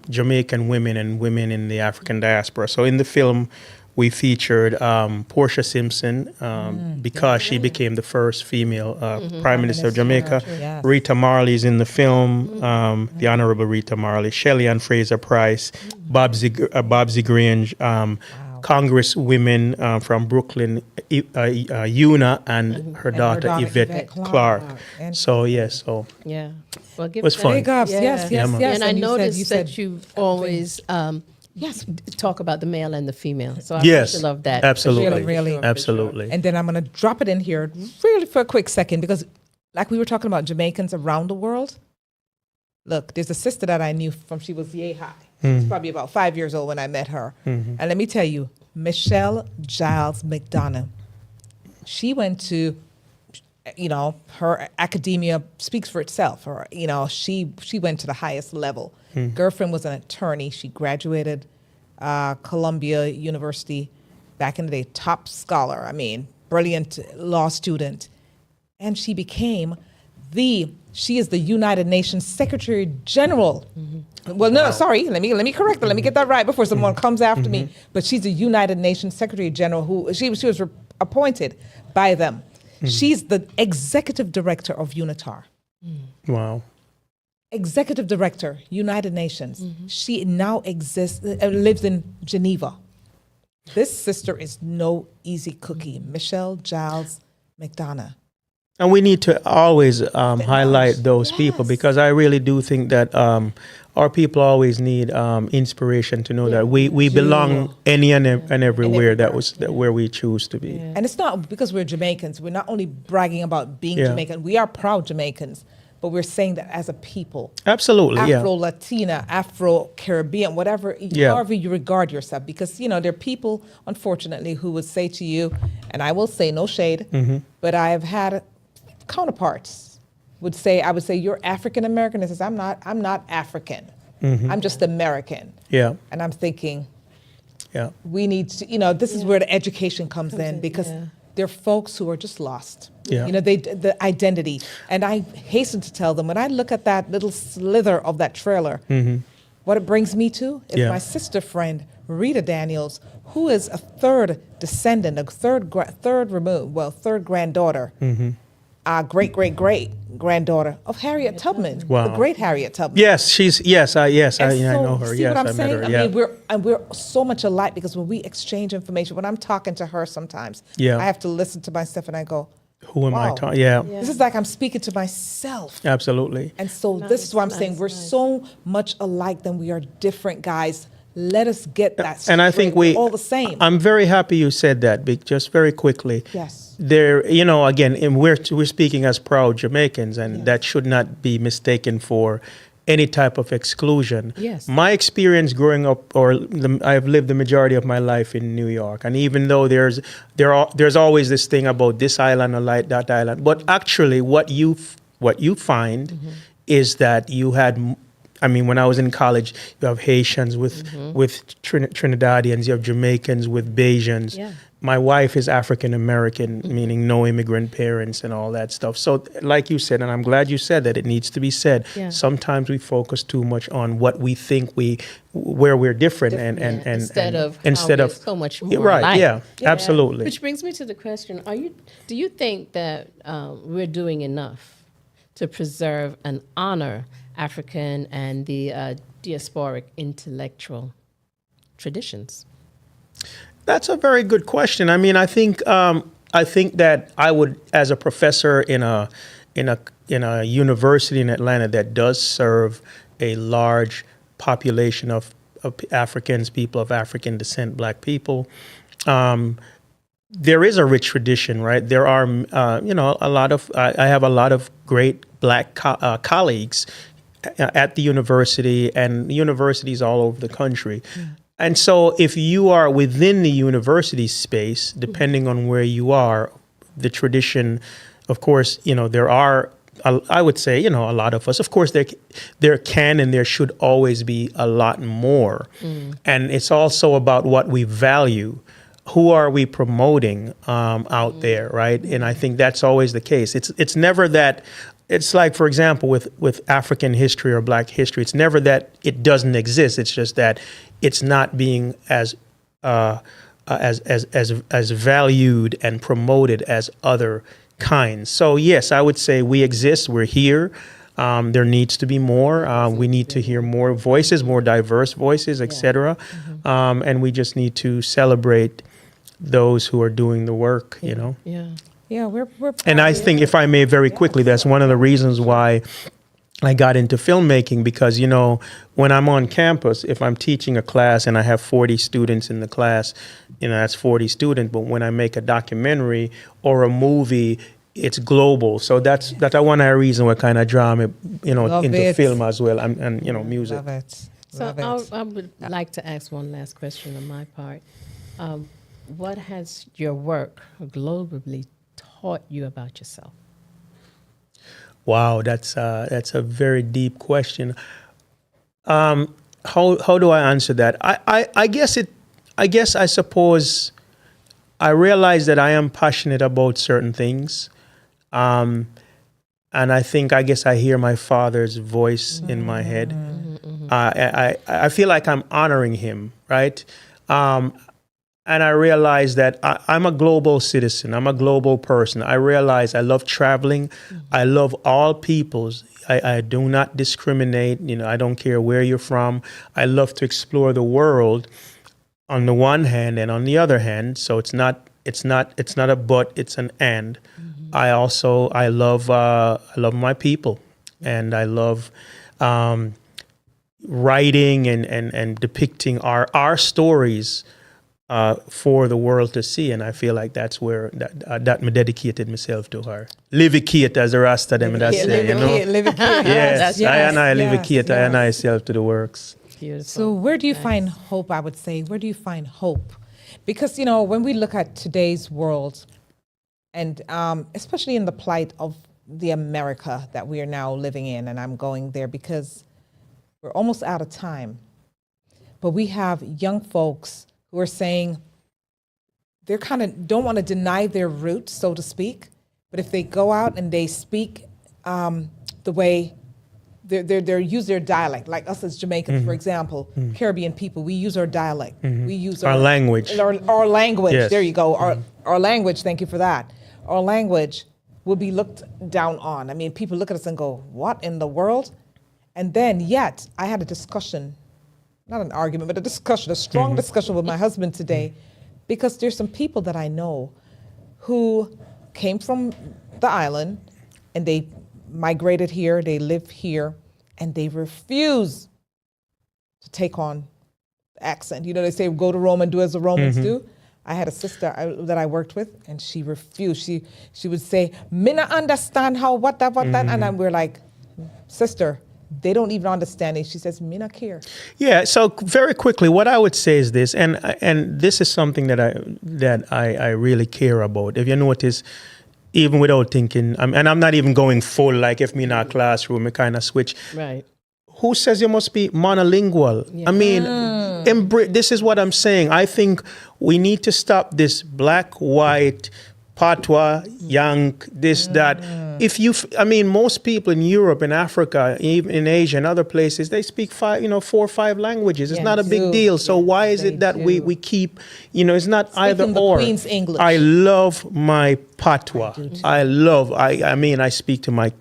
Jamaican women and women in the African diaspora. So in the film, we featured Portia Simpson because she became the first female Prime Minister of Jamaica. Yes. Rita Marley's in the film, the Honorable Rita Marley, Shelley Ann Fraser Price, Babsy Grange, Congresswomen from Brooklyn, Una and her daughter Yvette Clark. So, yes, so Yeah. Well, give was that- fun. Big ups. Yeah. Yes, yes, man. yes. And I you noticed said- that you always talk about the male and the female. So I Yes, really love that. absolutely. Really. Absolutely. And then I'm going to drop it in here really for a quick second because, like we were talking about Jamaicans around the world. Look, there's a sister that I knew from she was yay high. She was probably about 5 years old when I met her. And let me tell you, Michelle Giles McDonough, she went to, her academia speaks for itself. Her, she went to the highest level. Girlfriend was an attorney. She graduated Columbia University back in the day, top scholar. I mean, brilliant law student. And she became she is the United Nations Secretary General. Well, no, sorry, let me correct that. Let me get that right before someone comes after me. But she's the United Nations Secretary General who she was appointed by them. She's the executive director of UNITAR. Wow. Executive director, United Nations. She now lives in Geneva. This sister is no easy cookie. Michelle Giles McDonough. And we need to always highlight those people because I really do think that our people always need inspiration to know that we belong any and everywhere where we choose to be. And it's not because we're Jamaicans. We're not only bragging about being Yeah. Jamaican. We are proud Jamaicans, but we're saying that as a people. Absolutely, yeah. Afro-Latina, Afro-Caribbean, whatever, Yeah. however you regard yourself. Because, there are people, unfortunately, who would say to you, and I will say no shade, but I have had counterparts I would say, you're African American. It says, I'm not African. I'm just American. Yeah, And I'm thinking, yeah. we need to, this is where the education comes in because there are folks who are just lost. Yeah. The identity. And I hasten to tell them, when I look at that little slither of that trailer, what it brings me to is Yeah. my sister friend, Rita Daniels, who is a third descendant, a third granddaughter, great granddaughter of Harriet Tubman, Wow. the great Harriet Tubman. Yes, I know her. See Yes, what I'm I met saying? her. Yeah. I mean, we're so much alike because when we exchange information, when I'm talking to her sometimes, Yeah. I have to listen to myself and I go, Who am I wow. talking? Yeah, this is like I'm speaking to myself. absolutely. And so this is why I'm saying nice, we're nice. so much alike than we are different, guys. Let us get that straight. And I think We're all the same. I'm very happy you said that. Just very quickly. Yes. There, again, and we're speaking as proud Jamaicans, and that should not be mistaken for any type of exclusion. Yes. My experience growing up, I've lived the majority of my life in New York, and even though there's always this thing about this island or like that island, but actually what you find is that you had. I mean, when I was in college, you have Haitians with Trinidadians, you have Jamaicans with Bajans. Yeah. My wife is African American, meaning no immigrant parents and all that stuff. So, like you said, and I'm glad you said that, it needs to be said. Yeah. Sometimes we focus too much on what we think where we're different, and instead of so much more right. alike. Yeah, absolutely. Which brings me to the question: do you think that we're doing enough to preserve and honor African and the diasporic intellectual traditions? That's a very good question. I mean, I think that I would, as a professor in a university in Atlanta that does serve a large population of Africans, people of African descent, Black people. There is a rich tradition, right? There are, a lot of. I have a lot of great Black colleagues at the university and universities all over the country. And so if you are within the university space, depending on where you are, the tradition. Of course, there are, I would say, a lot of us. Of course, there can and there should always be a lot more. And it's also about what we value. Who are we promoting out there, right? And I think that's always the case. It's never that. It's like, for example, with African history or Black history, it's never that it doesn't exist. It's just that it's not being as valued and promoted as other kinds. So yes, I would say we exist. We're here. There needs to be more. We need to hear more voices, more diverse voices, etc. And we just need to celebrate those who are doing the work. Yeah, we're And I think, if I may very quickly, that's one of the reasons why I got into filmmaking, because, when I'm on campus, if I'm teaching a class and I have 40 students in the class, that's 40 students. But when I make a documentary or a movie, it's global. So that's one of the reasons why kind of draw me, into film as well, and music. Love it. So Love it. I would like to ask one last question on my part. What has your work globally taught you about yourself? Wow, that's a very deep question. How do I answer that? I suppose I realize that I am passionate about certain things, and I guess I hear my father's voice in my head. I feel like I'm honoring him, right? And I realize that I'm a global citizen. I'm a global person. I realize I love traveling. I love all peoples. I do not discriminate. I don't care where you're from. I love to explore the world on the one hand, and on the other hand. So it's not a but, it's an and. I love my people, and I love writing and depicting our stories for the world to see, and I feel like that's where that me dedicated myself to her. Livicate, as the Rasta them that say, Yes, I livicate, I self to the works. Beautiful. So where do you find hope, I would say? Where do you find hope? Because, when we look at today's world, and especially in the plight of the America that we are now living in, and I'm going there because we're almost out of time, but we have young folks who are saying they're kind of don't want to deny their roots, so to speak, but if they go out and they speak the way they use their dialect, like us as Jamaicans, for example, Caribbean people, we use our dialect, we use our language, our language. Yes. There you go, our language. Thank you for that. Our language will be looked down on. I mean, people look at us and go, "What in the world?" And then, yet, I had a discussion. Not an argument, but a strong discussion with my husband today, because there's some people that I know who came from the island and they migrated here, they live here, and they refuse to take on the accent. They say, go to Rome and do as the Romans do. I had a sister that I worked with, and she refused. She would say, "Me not understand how what that," and we're like, "Sister, they don't even understand it." She says, "Me not care." Yeah. So very quickly, what I would say is this, and this is something that I really care about. If you notice, even without thinking, and I'm not even going full, like if me in a classroom, I kind of switch. Right. Who says you must be monolingual? Yeah. I mean, this is what I'm saying. I think we need to stop this black, white, patois, yank, this, that. Most people in Europe and Africa, even in Asia and other places, they speak 4 or 5 languages. It's not a big deal. So why is it that we keep, it's not either or. The Queen's English. I love my patois. I speak to my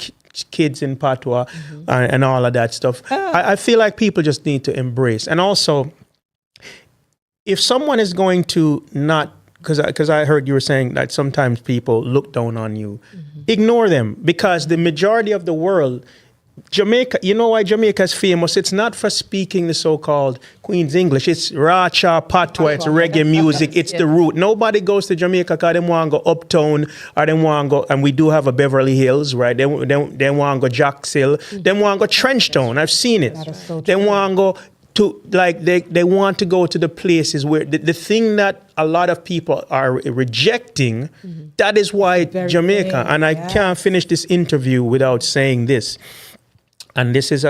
kids in patois and all of that stuff. I feel like people just need to embrace. And also, if someone is going to not, because I heard you were saying that sometimes people look down on you, ignore them, because the majority of the world, Jamaica, you know why Jamaica is famous? It's not for speaking the so-called Queen's English. It's Racha, Patois, it's reggae music, it's the root. Nobody goes to Jamaica because they want to go uptown, or they want to go, and we do have a Beverly Hills, right? They want to go Jack's Hill, they want to go Trenchtown. I've seen it. So they want to go to, like, they want to go to the places where the thing that a lot of people are rejecting, that is why Jamaica, thing, and I can't finish this interview without saying this, and this is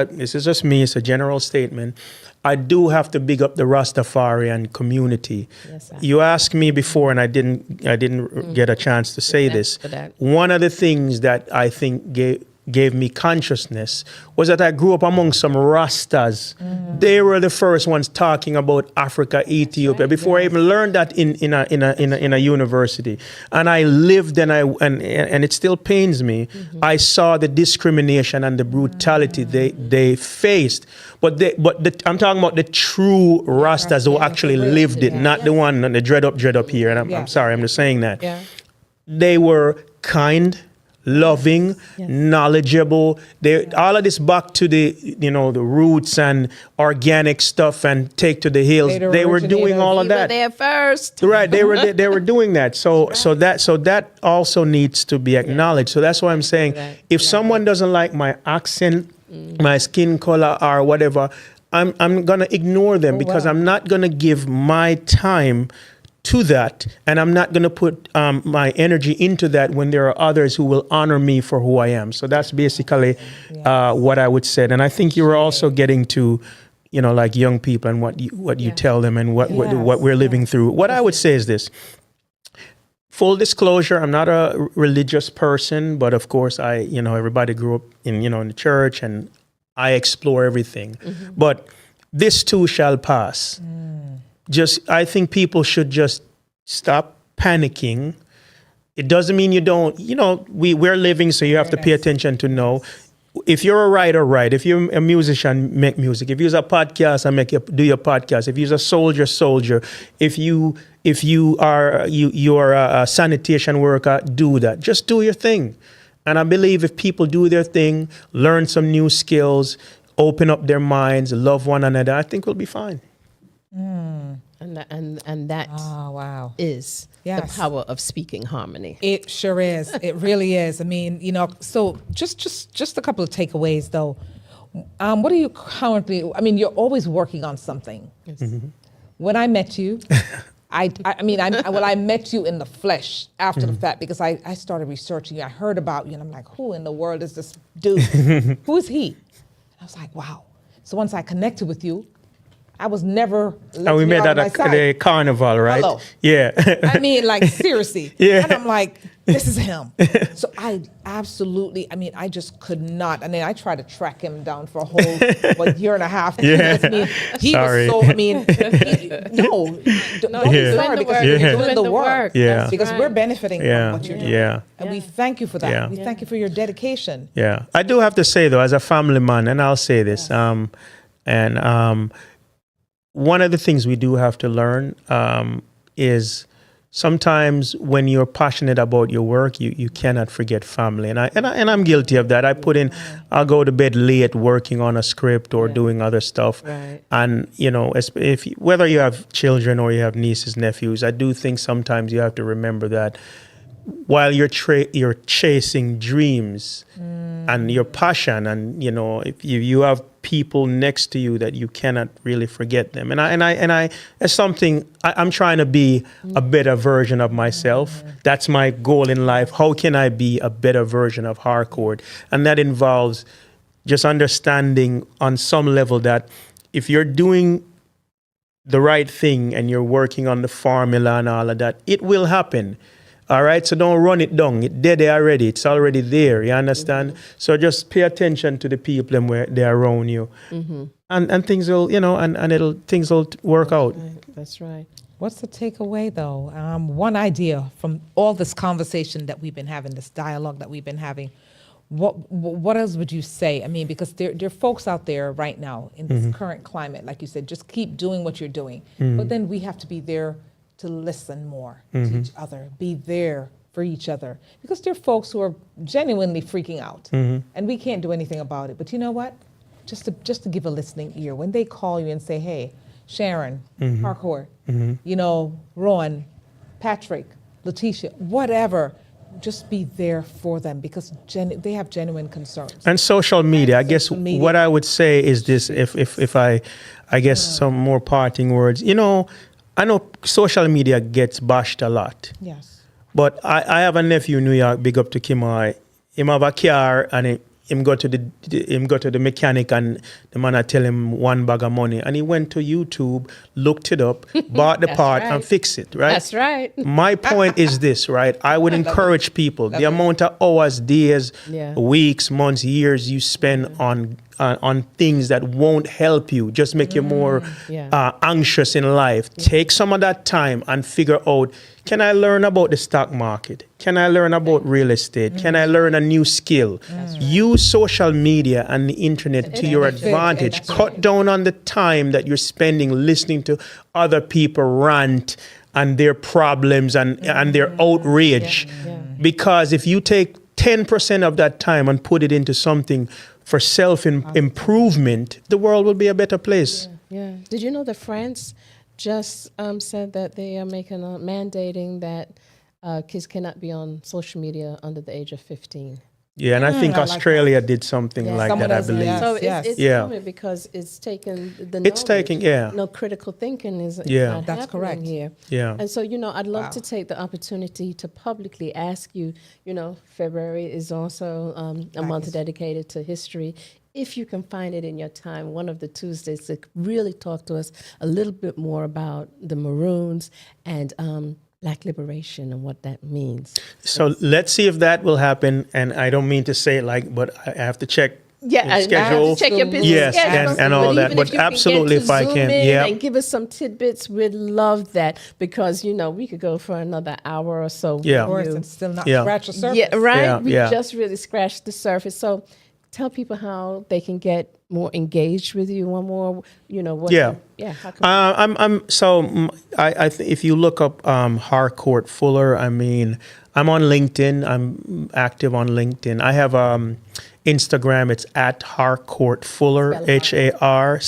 just me, it's a general statement. I do have to big up the Rastafarian community. Yes, sir. You asked me before, and I didn't get a chance to say this. for that. One of the things that I think gave me consciousness was that I grew up among some Rastas. They were the first ones talking about Africa, Ethiopia, before I even learned that in a university. And I lived and it still pains me. I saw the discrimination and the brutality they faced. But I'm talking about the true Rastas who actually lived it, not the one on the dread up here. And I'm sorry, I'm just saying that. Yeah. They were kind, loving, knowledgeable. All of this back to the roots and organic stuff and take to the hills. Later They were doing all of We were that. there first. Right, they were doing that. So that also needs to be acknowledged. So that's why I'm saying, if someone doesn't like my accent, my skin color, or whatever, I'm gonna ignore them because I'm not gonna give my time to that, and I'm not gonna put my energy into that when there are others who will honor me for who I am. So that's basically what I would say. And I think you were also getting to, like young people and what you tell them and what we're living through. What I would say is this. Full disclosure, I'm not a religious person, but of course everybody grew up in the church, and I explore everything. But this too shall pass. I think people should just stop panicking. It doesn't mean you don't, we're living, so you have to pay attention to know. If you're a writer, write. If you're a musician, make music. If you're a podcaster, do your podcast. If you're a soldier. If you are a sanitation worker, do that. Just do your thing. And I believe if people do their thing, learn some new skills, open up their minds, love one another, I think we'll be fine. And that Oh, wow. is Yes. the power of speaking harmony. It sure is. It really is. I mean, so just a couple of takeaways though. What are you currently, you're always working on something. When I met you, I met you in the flesh after the fact, because I started researching you. I heard about you and I'm like, who in the world is this dude? Who is he? And I was like, wow. So once I connected with you, I was never. And we met at the carnival, right? Hello. Yeah. Seriously. Yeah. And I'm like, this is him. So I absolutely, I just could not. And then I tried to track him down for a whole year and a half. Yeah. He Sorry. was so, don't be sorry, because you're doing the work. Yeah. Because we're benefiting from what you're doing. Yeah. And we thank you for that. Yeah. We thank you for your dedication. Yeah. I do have to say though, as a family man, and I'll say this, one of the things we do have to learn is sometimes when you're passionate about your work, you cannot forget family, and I'm guilty of that. I'll go to bed late working on a script or doing other stuff, Right. and whether you have children or you have nieces, nephews, I do think sometimes you have to remember that while you're chasing dreams and your passion, and if you have people next to you that you cannot really forget them, and I it's something I'm trying to be a better version of myself. That's my goal in life. How can I be a better version of Harcourt? And that involves just understanding on some level that if you're doing the right thing and you're working on the formula and all of that, it will happen. All right, so don't run it down. It's dead already. It's already there. You understand? So just pay attention to the people and where they're around you, and things will, things will work out. That's right. What's the takeaway, though? One idea from all this conversation that we've been having, this dialogue that we've been having. What else would you say? Because there are folks out there right now in this current climate, like you said, just keep doing what you're doing. But then we have to be there to listen more to each other, be there for each other. Because there are folks who are genuinely freaking out, and we can't do anything about it. But you know what? Just to give a listening ear. When they call you and say, hey, Sharon, Harcourt, Rowan, Patrick, Letitia, whatever, just be there for them, because they have genuine concerns. And social media, I guess what I would say is this, if I guess some more parting words, I know social media gets bashed a lot, Yes. but I have a nephew in New York, big up to Kimoy. Him have a car and him go to the mechanic and the man I tell him one bag of money and he went to YouTube, looked it up, bought the part and fixed it, right? That's right. My point is this, right? I would encourage people, the amount of hours, days, weeks, months, years you spend on things that won't help you, just make you more anxious in life. Take some of that time and figure out, can I learn about the stock market? Can I learn about real estate? Can I learn a new skill? Use social media and the internet to your advantage. Cut down on the time that you're spending listening to other people rant and their problems and their outrage. Because if you take 10% of that time and put it into something for self-improvement, the world will be a better place. Yeah. Did you know that France just said that they are mandating that kids cannot be on social media under the age of 15? Yeah, and I think Australia did something like that, I believe. So it's coming because it's taken the knowledge. No critical thinking is not that's happening correct here. Yeah. And so, I'd love to take the opportunity to publicly ask you, February is also a month dedicated to history. If you can find it in your time, one of the Tuesdays, to really talk to us a little bit more about the Maroons and Black liberation and what that means. So let's see if that will happen. And I don't mean to say it but I have to check schedule. I have to check your business schedule. and all that. But absolutely, if I can, and give us some tidbits, we'd love that because we could go for another hour or so. Yeah, of course, and still not scratch the surface. Yeah, right. Yeah, we just really scratched the surface. So tell people how they can get more engaged with you. One more, what? How can if you look up Harcourt Fuller, I'm on LinkedIn. I'm active on LinkedIn. I have Instagram. It's at Harcourt Fuller, HARCOURT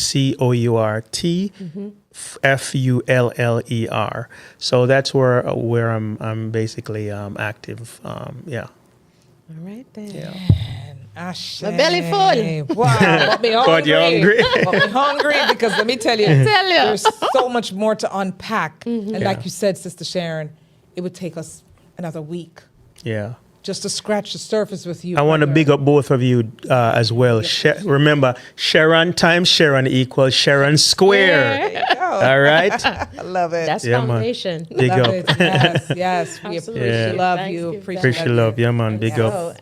FULLER. So that's where I'm basically active. All right then. Yeah. My belly full. Wow, got me hungry. God, you're hungry. Got me hungry because let me tell you, there's so much more to unpack. And like you said, Sister Sharon, it would take us another week. Yeah. Just to scratch the surface with you. I want to big up both of you as well. Remember, Sharon times Sharon equals Sharon square. There you go. All right? I love it. That's foundation. Big love up. It. Yes. We Absolutely. love you. Appreciate your love. Yeah, man. Big up. So,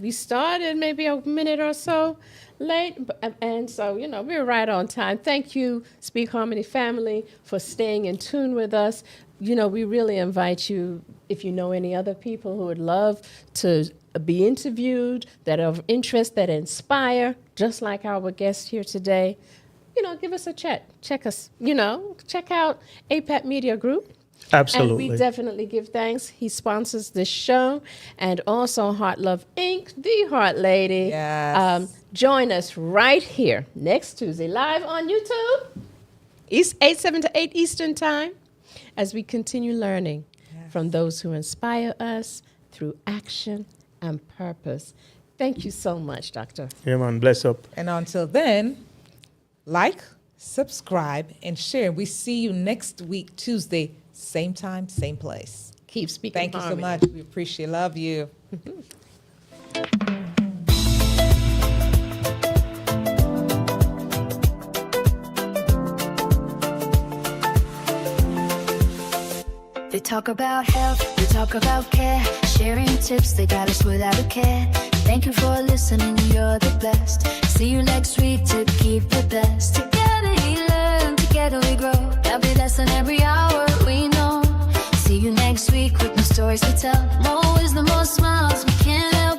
we started maybe a minute or so late, and so, we're right on time. Thank you, Speak Harmony family, for staying in tune with us. We really invite you, if you know any other people who would love to be interviewed, that are of interest, that inspire, just like our guest here today, give us a chat. Check us, check out APAT Media Group. Absolutely. And we definitely give thanks. He sponsors this show. And also Heart Love Inc., the Heart Lady. Yes. Join us right here next Tuesday, live on YouTube, 7 to 8 Eastern Time, as we continue learning from those who inspire us through action and purpose. Thank you so much, Doctor. Yeah, man. Bless up. And until then, like, subscribe, and share. We see you next week, Tuesday, same time, same place. Keep speaking. Thank you so much. We appreciate, love you. They talk about health, they talk about care, sharing tips, they got us without a care. Thank you for listening, you're the best. See you next week to keep the best. Together we learn, together we grow. There'll be lesson every hour, we know. See you next week with new stories to tell. More wisdom, more smiles, we can't help